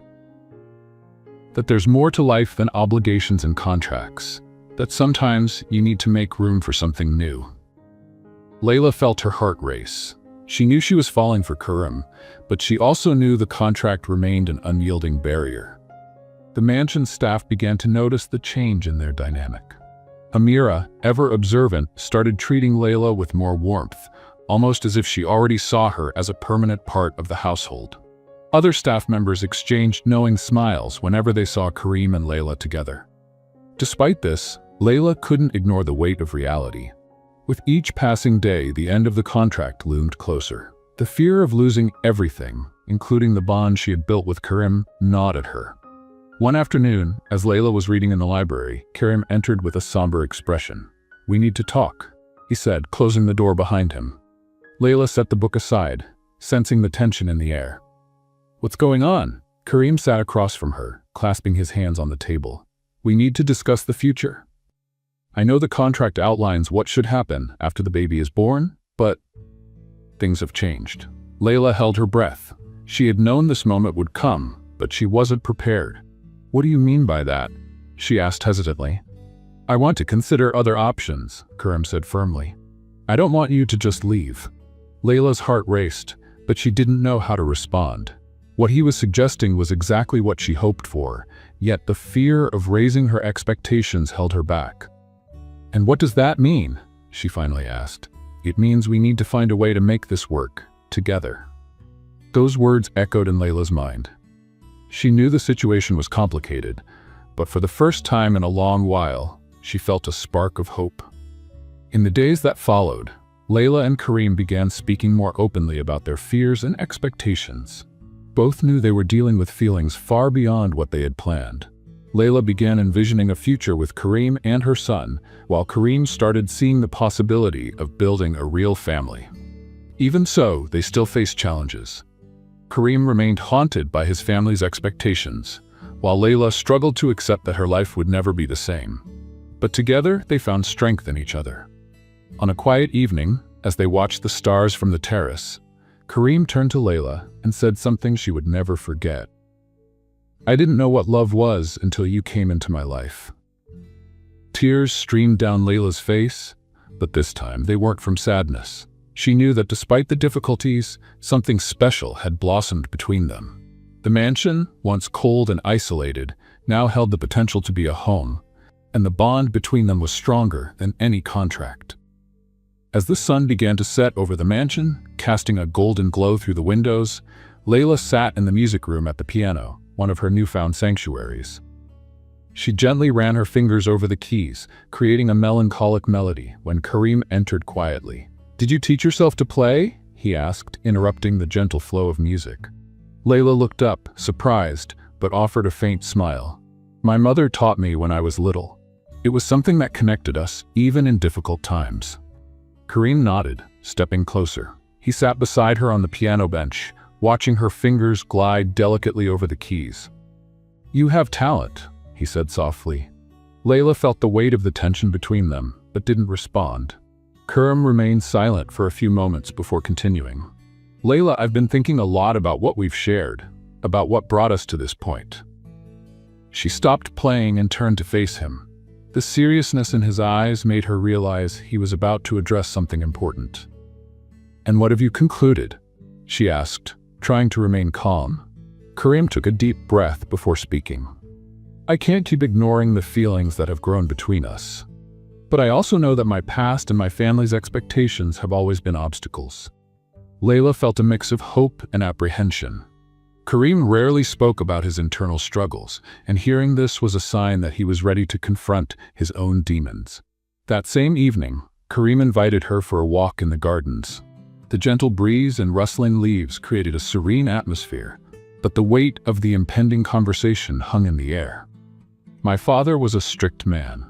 "That there's more to life than obligations and contracts. That sometimes you need to make room for something new." Layla felt her heart race. She knew she was falling for Karim, but she also knew the contract remained an unyielding barrier. The mansion staff began to notice the change in their dynamic. Amira, ever observant, started treating Layla with more warmth, almost as if she already saw her as a permanent part of the household. Other staff members exchanged knowing smiles whenever they saw Karim and Layla together. Despite this, Layla couldn't ignore the weight of reality. With each passing day, the end of the contract loomed closer. The fear of losing everything, including the bond she had built with Karim, gnawed at her. One afternoon, as Layla was reading in the library, Karim entered with a somber expression. "We need to talk," he said, closing the door behind him. Layla set the book aside, sensing the tension in the air. "What's going on?" Karim sat across from her, clasping his hands on the table. "We need to discuss the future. I know the contract outlines what should happen after the baby is born, but things have changed." Layla held her breath. She had known this moment would come, but she wasn't prepared. "What do you mean by that?" she asked hesitantly. "I want to consider other options," Karim said firmly. "I don't want you to just leave." Layla's heart raced, but she didn't know how to respond. What he was suggesting was exactly what she hoped for, yet the fear of raising her expectations held her back. "And what does that mean?" she finally asked. "It means we need to find a way to make this work, together." Those words echoed in Layla's mind. She knew the situation was complicated, but for the first time in a long while, she felt a spark of hope. In the days that followed, Layla and Kareem began speaking more openly about their fears and expectations. Both knew they were dealing with feelings far beyond what they had planned. Layla began envisioning a future with Kareem and her son, while Kareem started seeing the possibility of building a real family. Even so, they still faced challenges. Kareem remained haunted by his family's expectations, while Layla struggled to accept that her life would never be the same. But together, they found strength in each other. On a quiet evening, as they watched the stars from the terrace, Kareem turned to Layla and said something she would never forget. "I didn't know what love was until you came into my life." Tears streamed down Layla's face, but this time they weren't from sadness. She knew that despite the difficulties, something special had blossomed between them. The mansion, once cold and isolated, now held the potential to be a home, and the bond between them was stronger than any contract. As the sun began to set over the mansion, casting a golden glow through the windows, Layla sat in the music room at the piano, one of her newfound sanctuaries. She gently ran her fingers over the keys, creating a melancholic melody when Kareem entered quietly. "Did you teach yourself to play?" he asked, interrupting the gentle flow of music. Layla looked up, surprised, but offered a faint smile. "My mother taught me when I was little. It was something that connected us, even in difficult times." Kareem nodded, stepping closer. He sat beside her on the piano bench, watching her fingers glide delicately over the keys. "You have talent," he said softly. Layla felt the weight of the tension between them, but didn't respond. Kareem remained silent for a few moments before continuing. "Layla, I've been thinking a lot about what we've shared, about what brought us to this point." She stopped playing and turned to face him. The seriousness in his eyes made her realize he was about to address something important. "And what have you concluded?" she asked, trying to remain calm. Kareem took a deep breath before speaking. "I can't keep ignoring the feelings that have grown between us. But I also know that my past and my family's expectations have always been obstacles." Layla felt a mix of hope and apprehension. Kareem rarely spoke about his internal struggles, and hearing this was a sign that he was ready to confront his own demons. That same evening, Kareem invited her for a walk in the gardens. The gentle breeze and rustling leaves created a serene atmosphere, but the weight of the impending conversation hung in the air. "My father was a strict man,"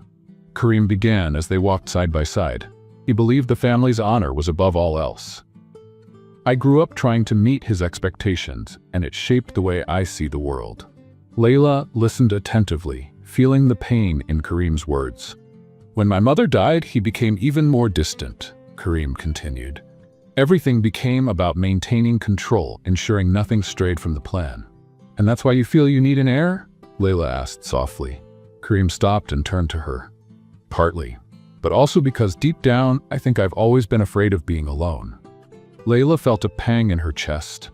Kareem began as they walked side by side. "He believed the family's honor was above all else. I grew up trying to meet his expectations, and it shaped the way I see the world." Layla listened attentively, feeling the pain in Kareem's words. "When my mother died, he became even more distant," Kareem continued. "Everything became about maintaining control, ensuring nothing strayed from the plan." "And that's why you feel you need an heir?" Layla asked softly. Kareem stopped and turned to her. "Partly, but also because deep down, I think I've always been afraid of being alone." Layla felt a pang in her chest.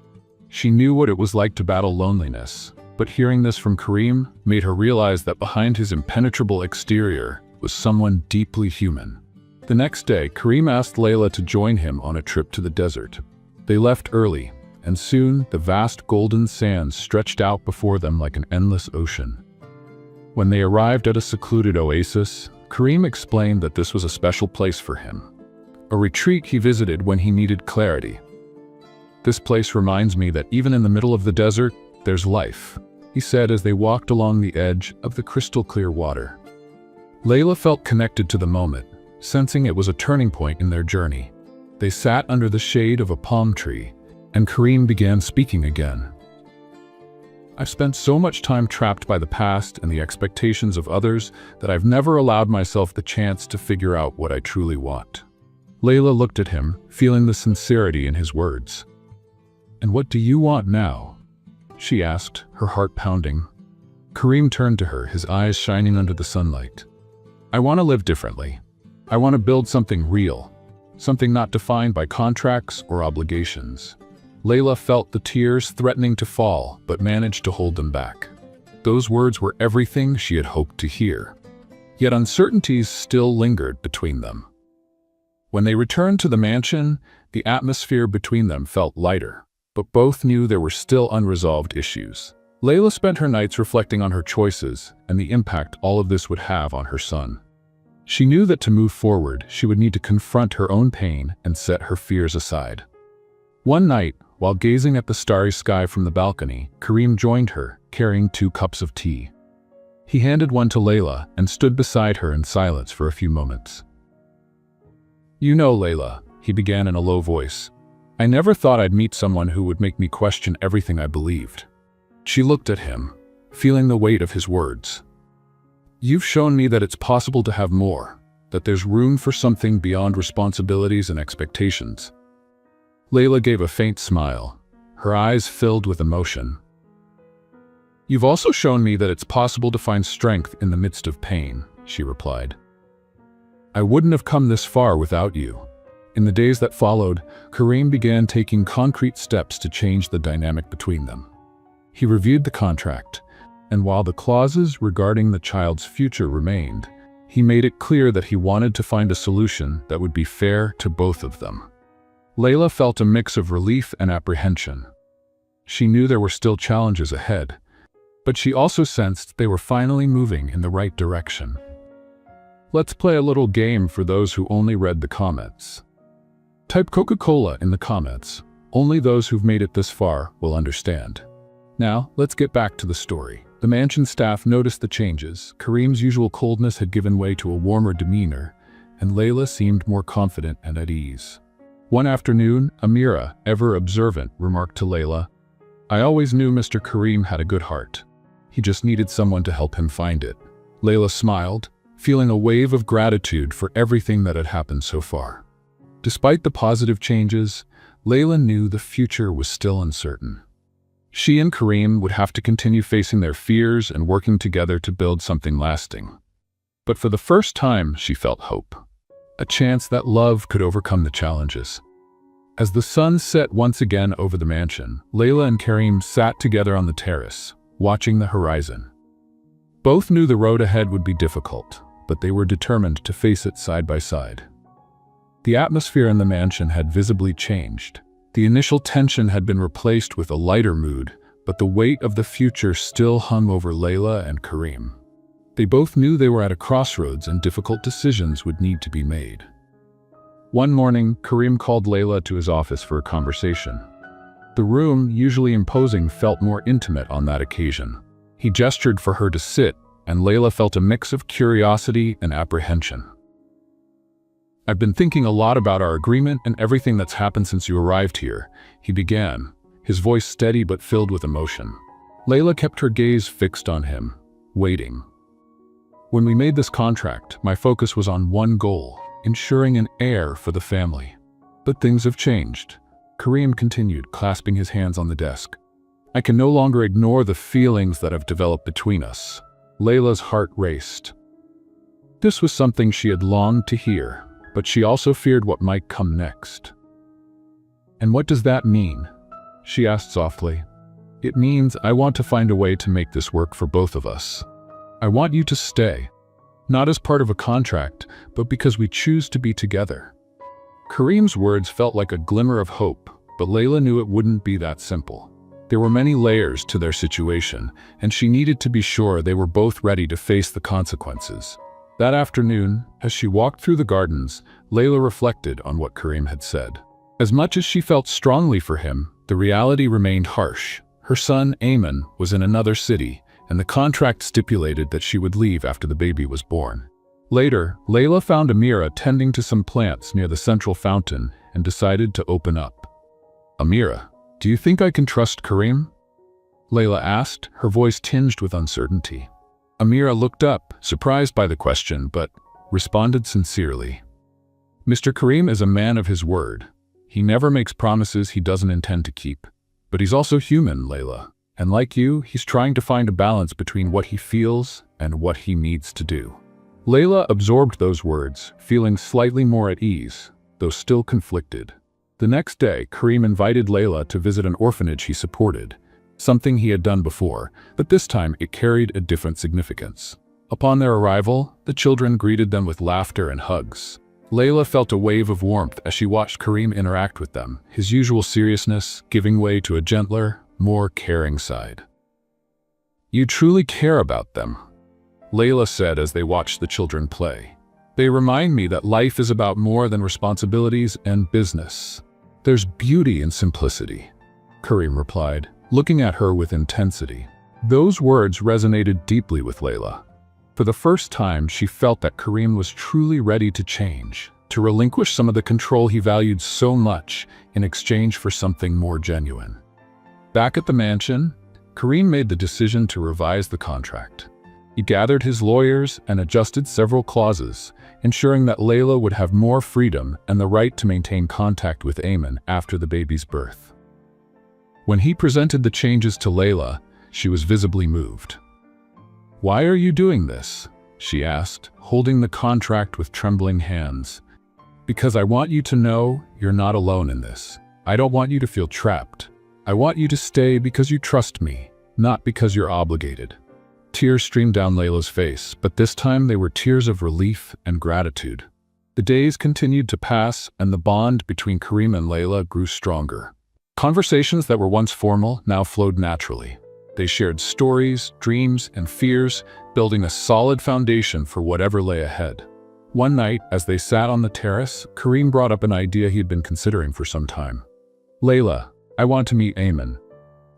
She knew what it was like to battle loneliness, but hearing this from Kareem made her realize that behind his impenetrable exterior was someone deeply human. The next day, Kareem asked Layla to join him on a trip to the desert. They left early, and soon the vast golden sands stretched out before them like an endless ocean. When they arrived at a secluded oasis, Kareem explained that this was a special place for him, a retreat he visited when he needed clarity. "This place reminds me that even in the middle of the desert, there's life," he said as they walked along the edge of the crystal-clear water. Layla felt connected to the moment, sensing it was a turning point in their journey. They sat under the shade of a palm tree, and Kareem began speaking again. "I've spent so much time trapped by the past and the expectations of others that I've never allowed myself the chance to figure out what I truly want." Layla looked at him, feeling the sincerity in his words. "And what do you want now?" she asked, her heart pounding. Kareem turned to her, his eyes shining under the sunlight. "I want to live differently. I want to build something real, something not defined by contracts or obligations." Layla felt the tears threatening to fall, but managed to hold them back. Those words were everything she had hoped to hear. Yet uncertainties still lingered between them. When they returned to the mansion, the atmosphere between them felt lighter, but both knew there were still unresolved issues. Layla spent her nights reflecting on her choices and the impact all of this would have on her son. She knew that to move forward, she would need to confront her own pain and set her fears aside. One night, while gazing at the starry sky from the balcony, Kareem joined her, carrying 2 cups of tea. He handed one to Layla and stood beside her in silence for a few moments. "You know, Layla," he began in a low voice, "I never thought I'd meet someone who would make me question everything I believed." She looked at him, feeling the weight of his words. "You've shown me that it's possible to have more, that there's room for something beyond responsibilities and expectations." Layla gave a faint smile, her eyes filled with emotion. "You've also shown me that it's possible to find strength in the midst of pain," she replied. "I wouldn't have come this far without you." In the days that followed, Kareem began taking concrete steps to change the dynamic between them. He reviewed the contract, and while the clauses regarding the child's future remained, he made it clear that he wanted to find a solution that would be fair to both of them. Layla felt a mix of relief and apprehension. She knew there were still challenges ahead, but she also sensed they were finally moving in the right direction. Let's play a little game for those who only read the comments. Type Coca-Cola in the comments. Only those who've made it this far will understand. Now, let's get back to the story. The mansion staff noticed the changes. Kareem's usual coldness had given way to a warmer demeanor, and Layla seemed more confident and at ease. One afternoon, Amira, ever observant, remarked to Layla, "I always knew Mr. Kareem had a good heart. He just needed someone to help him find it." Layla smiled, feeling a wave of gratitude for everything that had happened so far. Despite the positive changes, Layla knew the future was still uncertain. She and Kareem would have to continue facing their fears and working together to build something lasting. But for the first time, she felt hope. A chance that love could overcome the challenges. As the sun set once again over the mansion, Layla and Kareem sat together on the terrace, watching the horizon. Both knew the road ahead would be difficult, but they were determined to face it side by side. The atmosphere in the mansion had visibly changed. The initial tension had been replaced with a lighter mood, but the weight of the future still hung over Layla and Kareem. They both knew they were at a crossroads and difficult decisions would need to be made. One morning, Kareem called Layla to his office for a conversation. The room, usually imposing, felt more intimate on that occasion. He gestured for her to sit, and Layla felt a mix of curiosity and apprehension. "I've been thinking a lot about our agreement and everything that's happened since you arrived here," he began, his voice steady but filled with emotion. Layla kept her gaze fixed on him, waiting. "When we made this contract, my focus was on one goal, ensuring an heir for the family. But things have changed," Kareem continued, clasping his hands on the desk. "I can no longer ignore the feelings that have developed between us." Layla's heart raced. This was something she had longed to hear, but she also feared what might come next. "And what does that mean?" she asked softly. "It means I want to find a way to make this work for both of us. I want you to stay, not as part of a contract, but because we choose to be together." Kareem's words felt like a glimmer of hope, but Layla knew it wouldn't be that simple. There were many layers to their situation, and she needed to be sure they were both ready to face the consequences. That afternoon, as she walked through the gardens, Layla reflected on what Kareem had said. As much as she felt strongly for him, the reality remained harsh. Her son, Ayman, was in another city, and the contract stipulated that she would leave after the baby was born. Later, Layla found Amira tending to some plants near the central fountain and decided to open up. "Amira, do you think I can trust Kareem?" Layla asked, her voice tinged with uncertainty. Amira looked up, surprised by the question, but responded sincerely. "Mr. Kareem is a man of his word. He never makes promises he doesn't intend to keep. But he's also human, Layla. And like you, he's trying to find a balance between what he feels and what he needs to do." Layla absorbed those words, feeling slightly more at ease, though still conflicted. The The next day, Karim invited Layla to visit an orphanage he supported, something he had done before, but this time it carried a different significance. Upon their arrival, the children greeted them with laughter and hugs. Layla felt a wave of warmth as she watched Karim interact with them, his usual seriousness giving way to a gentler, more caring side. "You truly care about them," Layla said as they watched the children play. "They remind me that life is about more than responsibilities and business. There's beauty in simplicity," Karim replied, looking at her with intensity. Those words resonated deeply with Layla. For the first time, she felt that Karim was truly ready to change, to relinquish some of the control he valued so much in exchange for something more genuine. Back at the mansion, Karim made the decision to revise the contract. He gathered his lawyers and adjusted several clauses, ensuring that Layla would have more freedom and the right to maintain contact with Ayman after the baby's birth. When he presented the changes to Layla, she was visibly moved. "Why are you doing this?" she asked, holding the contract with trembling hands. "Because I want you to know you're not alone in this. I don't want you to feel trapped. I want you to stay because you trust me, not because you're obligated." Tears streamed down Layla's face, but this time they were tears of relief and gratitude. The days continued to pass, and the bond between Karim and Layla grew stronger. Conversations that were once formal now flowed naturally. They shared stories, dreams, and fears, building a solid foundation for whatever lay ahead. One night, as they sat on the terrace, Karim brought up an idea he had been considering for some time. "Layla, I want to meet Ayman."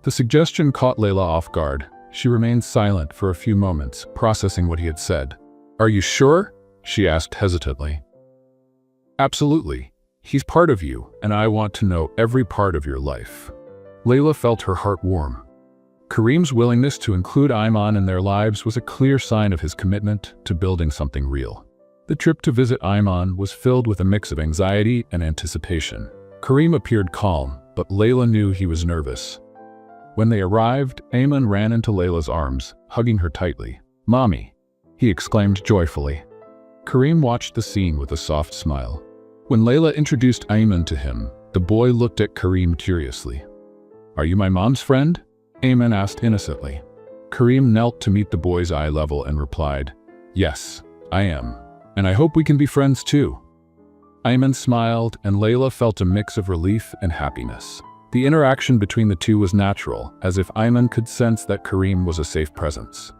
The suggestion caught Layla off guard. She remained silent for a few moments, processing what he had said. "Are you sure?" she asked hesitantly. "Absolutely. He's part of you, and I want to know every part of your life." Layla felt her heart warm. Karim's willingness to include Ayman in their lives was a clear sign of his commitment to building something real. The trip to visit Ayman was filled with a mix of anxiety and anticipation. Karim appeared calm, but Layla knew he was nervous. When they arrived, Ayman ran into Layla's arms, hugging her tightly. "Mommy!" he exclaimed joyfully. Karim watched the scene with a soft smile. When Layla introduced Ayman to him, the boy looked at Karim curiously. "Are you my mom's friend?" Ayman asked innocently. Karim knelt to meet the boy's eye level and replied, "Yes, I am. And I hope we can be friends too." Ayman smiled, and Layla felt a mix of relief and happiness. The interaction between the two was natural, as if Ayman could sense that Karim was a safe presence.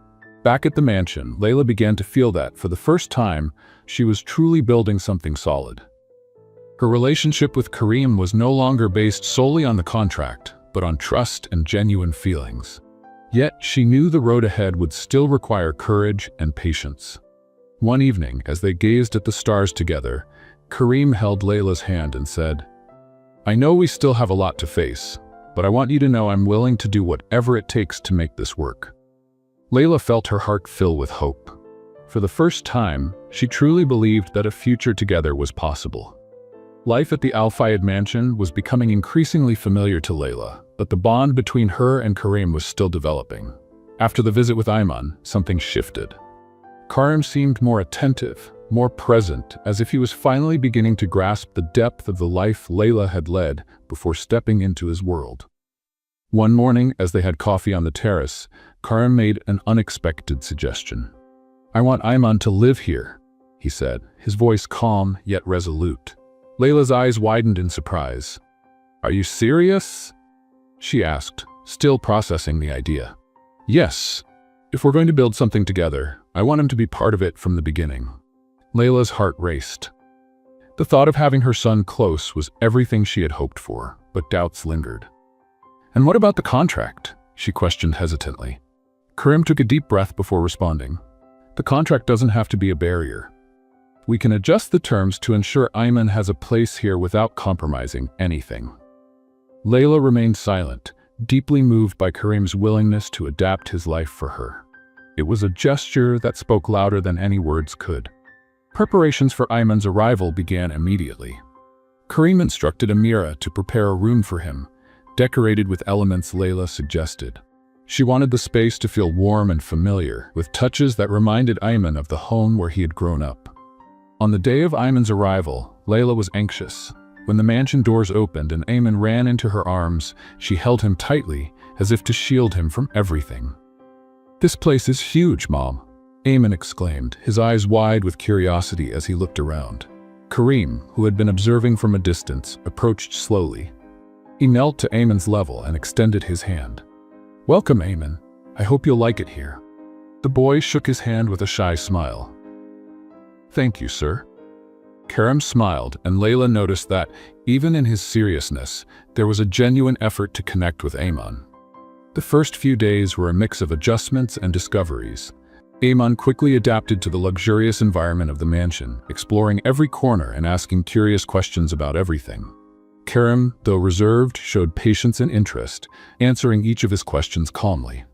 Back at the mansion, Layla began to feel that, for the first time, she was truly building something solid. Her relationship with Karim was no longer based solely on the contract, but on trust and genuine feelings. Yet she knew the road ahead would still require courage and patience. One evening, as they gazed at the stars together, Karim held Layla's hand and said, "I know we still have a lot to face, but I want you to know I'm willing to do whatever it takes to make this work." Layla felt her heart fill with hope. For the first time, she truly believed that a future together was possible. Life at the Al Fayed mansion was becoming increasingly familiar to Layla, but the bond between her and Karim was still developing. After the visit with Ayman, something shifted. Karim seemed more attentive, more present, as if he was finally beginning to grasp the depth of the life Layla had led before stepping into his world. One morning, as they had coffee on the terrace, Karim made an unexpected suggestion. "I want Ayman to live here," he said, his voice calm yet resolute. Layla's eyes widened in surprise. "Are you serious?" she asked, still processing the idea. "Yes. If we're going to build something together, I want him to be part of it from the beginning." Layla's heart raced. The thought of having her son close was everything she had hoped for, but doubts lingered. "And what about the contract?" she questioned hesitantly. Karim took a deep breath before responding. "The contract doesn't have to be a barrier. We can adjust the terms to ensure Ayman has a place here without compromising anything." Layla remained silent, deeply moved by Karim's willingness to adapt his life for her. It was a gesture that spoke louder than any words could. Preparations for Ayman's arrival began immediately. Karim instructed Amira to prepare a room for him, decorated with elements Layla suggested. She wanted the space to feel warm and familiar, with touches that reminded Ayman of the home where he had grown up. On the day of Ayman's arrival, Layla was anxious. When the mansion doors opened and Eamon ran into her arms, she held him tightly, as if to shield him from everything. "This place is huge, Mom," Eamon exclaimed, his eyes wide with curiosity as he looked around. Kareem, who had been observing from a distance, approached slowly. He knelt to Eamon's level and extended his hand. "Welcome, Eamon. I hope you'll like it here." The boy shook his hand with a shy smile. "Thank you, sir." Karim smiled, and Layla noticed that, even in his seriousness, there was a genuine effort to connect with Eamon. The first few days were a mix of adjustments and discoveries. Eamon quickly adapted to the luxurious environment of the mansion, exploring every corner and asking curious questions about everything. Karim, though reserved, showed patience and interest, answering each of his questions calmly.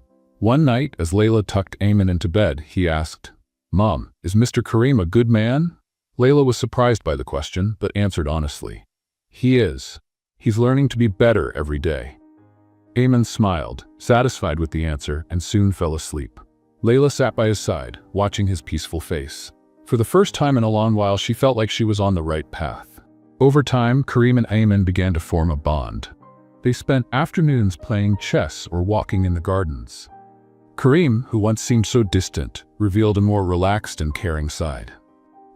One night, as Layla tucked Eamon into bed, he asked, "Mom, is Mr. Karim a good man?" Layla was surprised by the question, but answered honestly, "He is. He's learning to be better every day." Eamon smiled, satisfied with the answer, and soon fell asleep. Layla sat by his side, watching his peaceful face. For the first time in a long while, she felt like she was on the right path. Over time, Karim and Eamon began to form a bond. They spent afternoons playing chess or walking in the gardens. Karim, who once seemed so distant, revealed a more relaxed and caring side.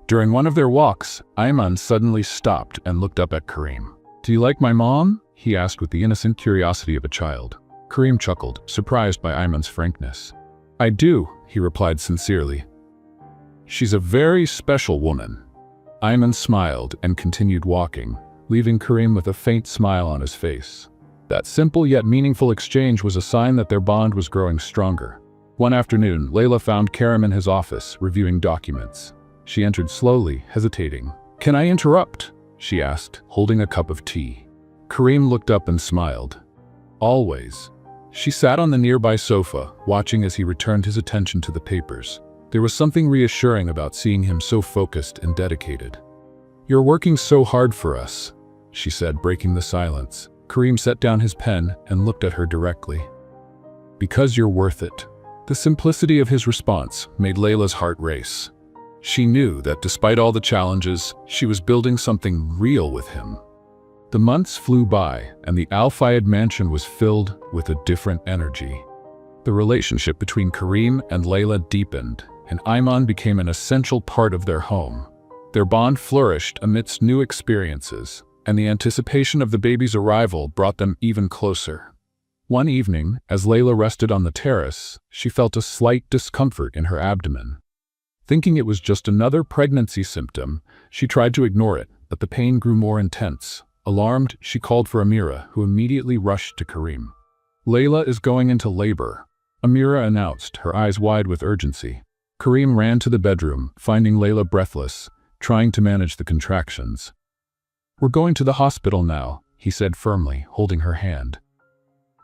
During one of their walks, Eamon suddenly stopped and looked up at Karim. "Do you like my mom?" he asked with the innocent curiosity of a child. Karim chuckled, surprised by Ayman's frankness. "I do," he replied sincerely. "She's a very special woman." Ayman smiled and continued walking, leaving Karim with a faint smile on his face. That simple yet meaningful exchange was a sign that their bond was growing stronger. One afternoon, Layla found Karim in his office, reviewing documents. She entered slowly, hesitating. "Can I interrupt?" she asked, holding a cup of tea. Karim looked up and smiled. "Always." She sat on the nearby sofa, watching as he returned his attention to the papers. There was something reassuring about seeing him so focused and dedicated. "You're working so hard for us," she said, breaking the silence. Karim set down his pen and looked at her directly. "Because you're worth it." The simplicity of his response made Layla's heart race. She knew that despite all the challenges, she was building something real with him. The months flew by, and the Al Fayed mansion was filled with a different energy. The relationship between Karim and Layla deepened, and Ayman became an essential part of their home. Their bond flourished amidst new experiences, and the anticipation of the baby's arrival brought them even closer. One evening, as Layla rested on the terrace, she felt a slight discomfort in her abdomen. Thinking it was just another pregnancy symptom, she tried to ignore it, but the pain grew more intense. Alarmed, she called for Amira, who immediately rushed to Karim. "Layla is going into labor," Amira announced, her eyes wide with urgency. Karim ran to the bedroom, finding Layla breathless, trying to manage the contractions. "We're going to the hospital now," he said firmly, holding her hand.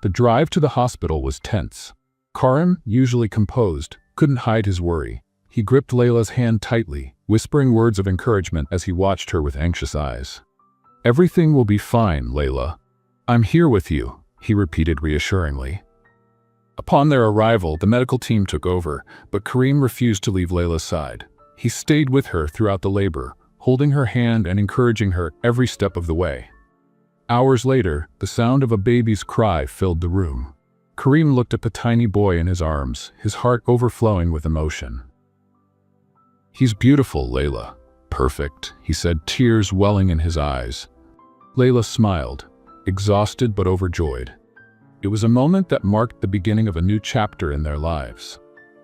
The drive to the hospital was tense. Karim, usually composed, couldn't hide his worry. He gripped Layla's hand tightly, whispering words of encouragement as he watched her with anxious eyes. "Everything will be fine, Layla. I'm here with you," he repeated reassuringly. Upon their arrival, the medical team took over, but Karim refused to leave Layla's side. He stayed with her throughout the labor, holding her hand and encouraging her every step of the way. Hours later, the sound of a baby's cry filled the room. Karim looked at the tiny boy in his arms, his heart overflowing with emotion. "He's beautiful, Layla. Perfect," he said, tears welling in his eyes. Layla smiled, exhausted but overjoyed. It was a moment that marked the beginning of a new chapter in their lives.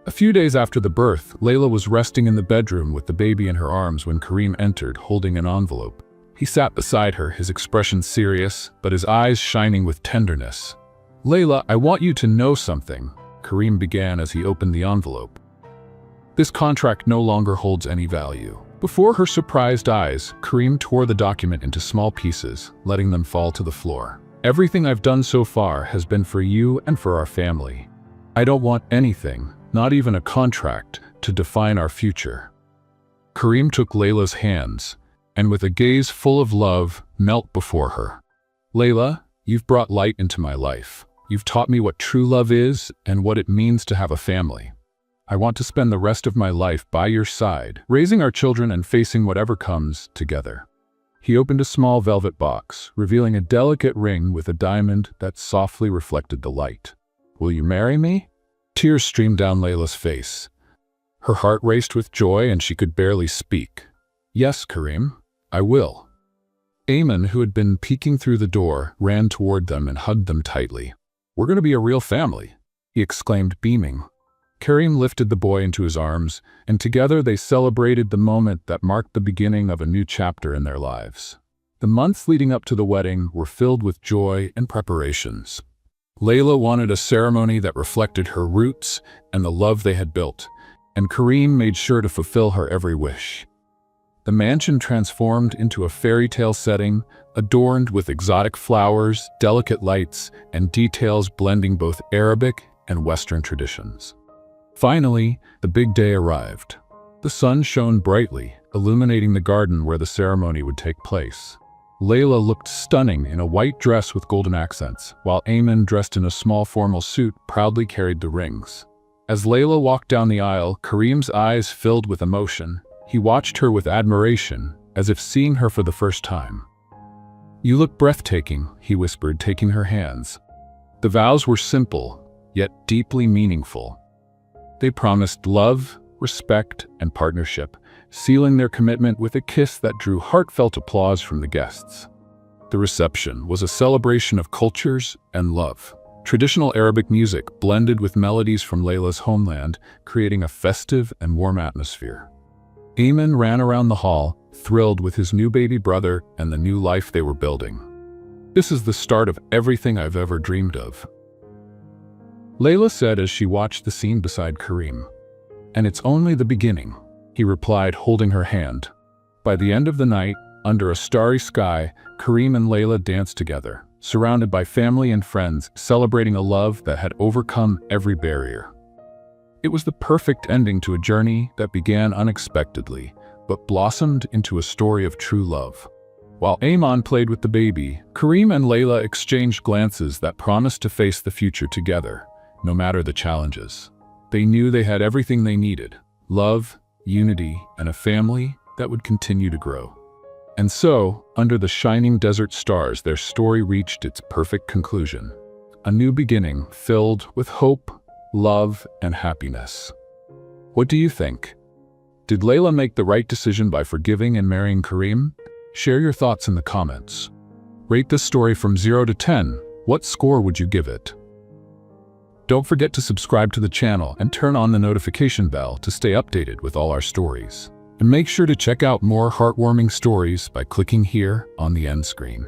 A few days after the birth, Layla was resting in the bedroom with the baby in her arms when Karim entered, holding an envelope. He sat beside her, his expression serious, but his eyes shining with tenderness. "Layla, I want you to know something," Karim began as he opened the envelope. "This contract no longer holds any value." Before her surprised eyes, Karim tore the document into small pieces, letting them fall to the floor. "Everything I've done so far has been for you and for our family. I don't want anything, not even a contract, to define our future." Karim took Layla's hands, and with a gaze full of love, knelt before her. "Layla, you've brought light into my life. You've taught me what true love is and what it means to have a family. I want to spend the rest of my life by your side, raising our children and facing whatever comes together." He opened a small velvet box, revealing a delicate ring with a diamond that softly reflected the light. "Will you marry me?" Tears streamed down Layla's face. Her heart raced with joy and she could barely speak. "Yes, Karim, I will." Ayman, who had been peeking through the door, ran toward them and hugged them tightly. "We're going to be a real family," he exclaimed, beaming. Karim lifted the boy into his arms, and together they celebrated the moment that marked the beginning of a new chapter in their lives. The months leading up to the wedding were filled with joy and preparations. Layla wanted a ceremony that reflected her roots and the love they had built, and Karim made sure to fulfill her every wish. The mansion transformed into a fairy tale setting, adorned with exotic flowers, delicate lights, and details blending both Arabic and Western traditions. Finally, the big day arrived. The sun shone brightly, illuminating the garden where the ceremony would take place. Layla looked stunning in a white dress with golden accents, while Ayman, dressed in a small formal suit, proudly carried the rings. As Layla walked down the aisle, Karim's eyes filled with emotion. He watched her with admiration, as if seeing her for the first time. "You look breathtaking," he whispered, taking her hands. The vows were simple, yet deeply meaningful. They promised love, respect, and partnership, sealing their commitment with a kiss that drew heartfelt applause from the guests. The reception was a celebration of cultures and love. Traditional Arabic music blended with melodies from Layla's homeland, creating a festive and warm atmosphere. Ayman ran around the hall, thrilled with his new baby brother and the new life they were building. "This is the start of everything I've ever dreamed of," Layla said as she watched the scene beside Karim. "And it's only the beginning," he replied, holding her hand. By the end of the night, under a starry sky, Karim and Layla danced together, surrounded by family and friends, celebrating a love that had overcome every barrier. It was the perfect ending to a journey that began unexpectedly, but blossomed into a story of true love. While Ayman played with the baby, Karim and Layla exchanged glances that promised to face the future together, no matter the challenges. They knew they had everything they needed: love, unity, and a family that would continue to grow. And so, under the shining desert stars, their story reached its perfect conclusion. A new beginning filled with hope, love, and happiness. What do you think? Did Layla make the right decision by forgiving and marrying Karim? Share your thoughts in the comments. Rate this story from 0 to 10. What score would you give it? Don't forget to subscribe to the channel and turn on the notification bell to stay updated with all our stories. And make sure to check out more heartwarming stories by clicking here on the end screen.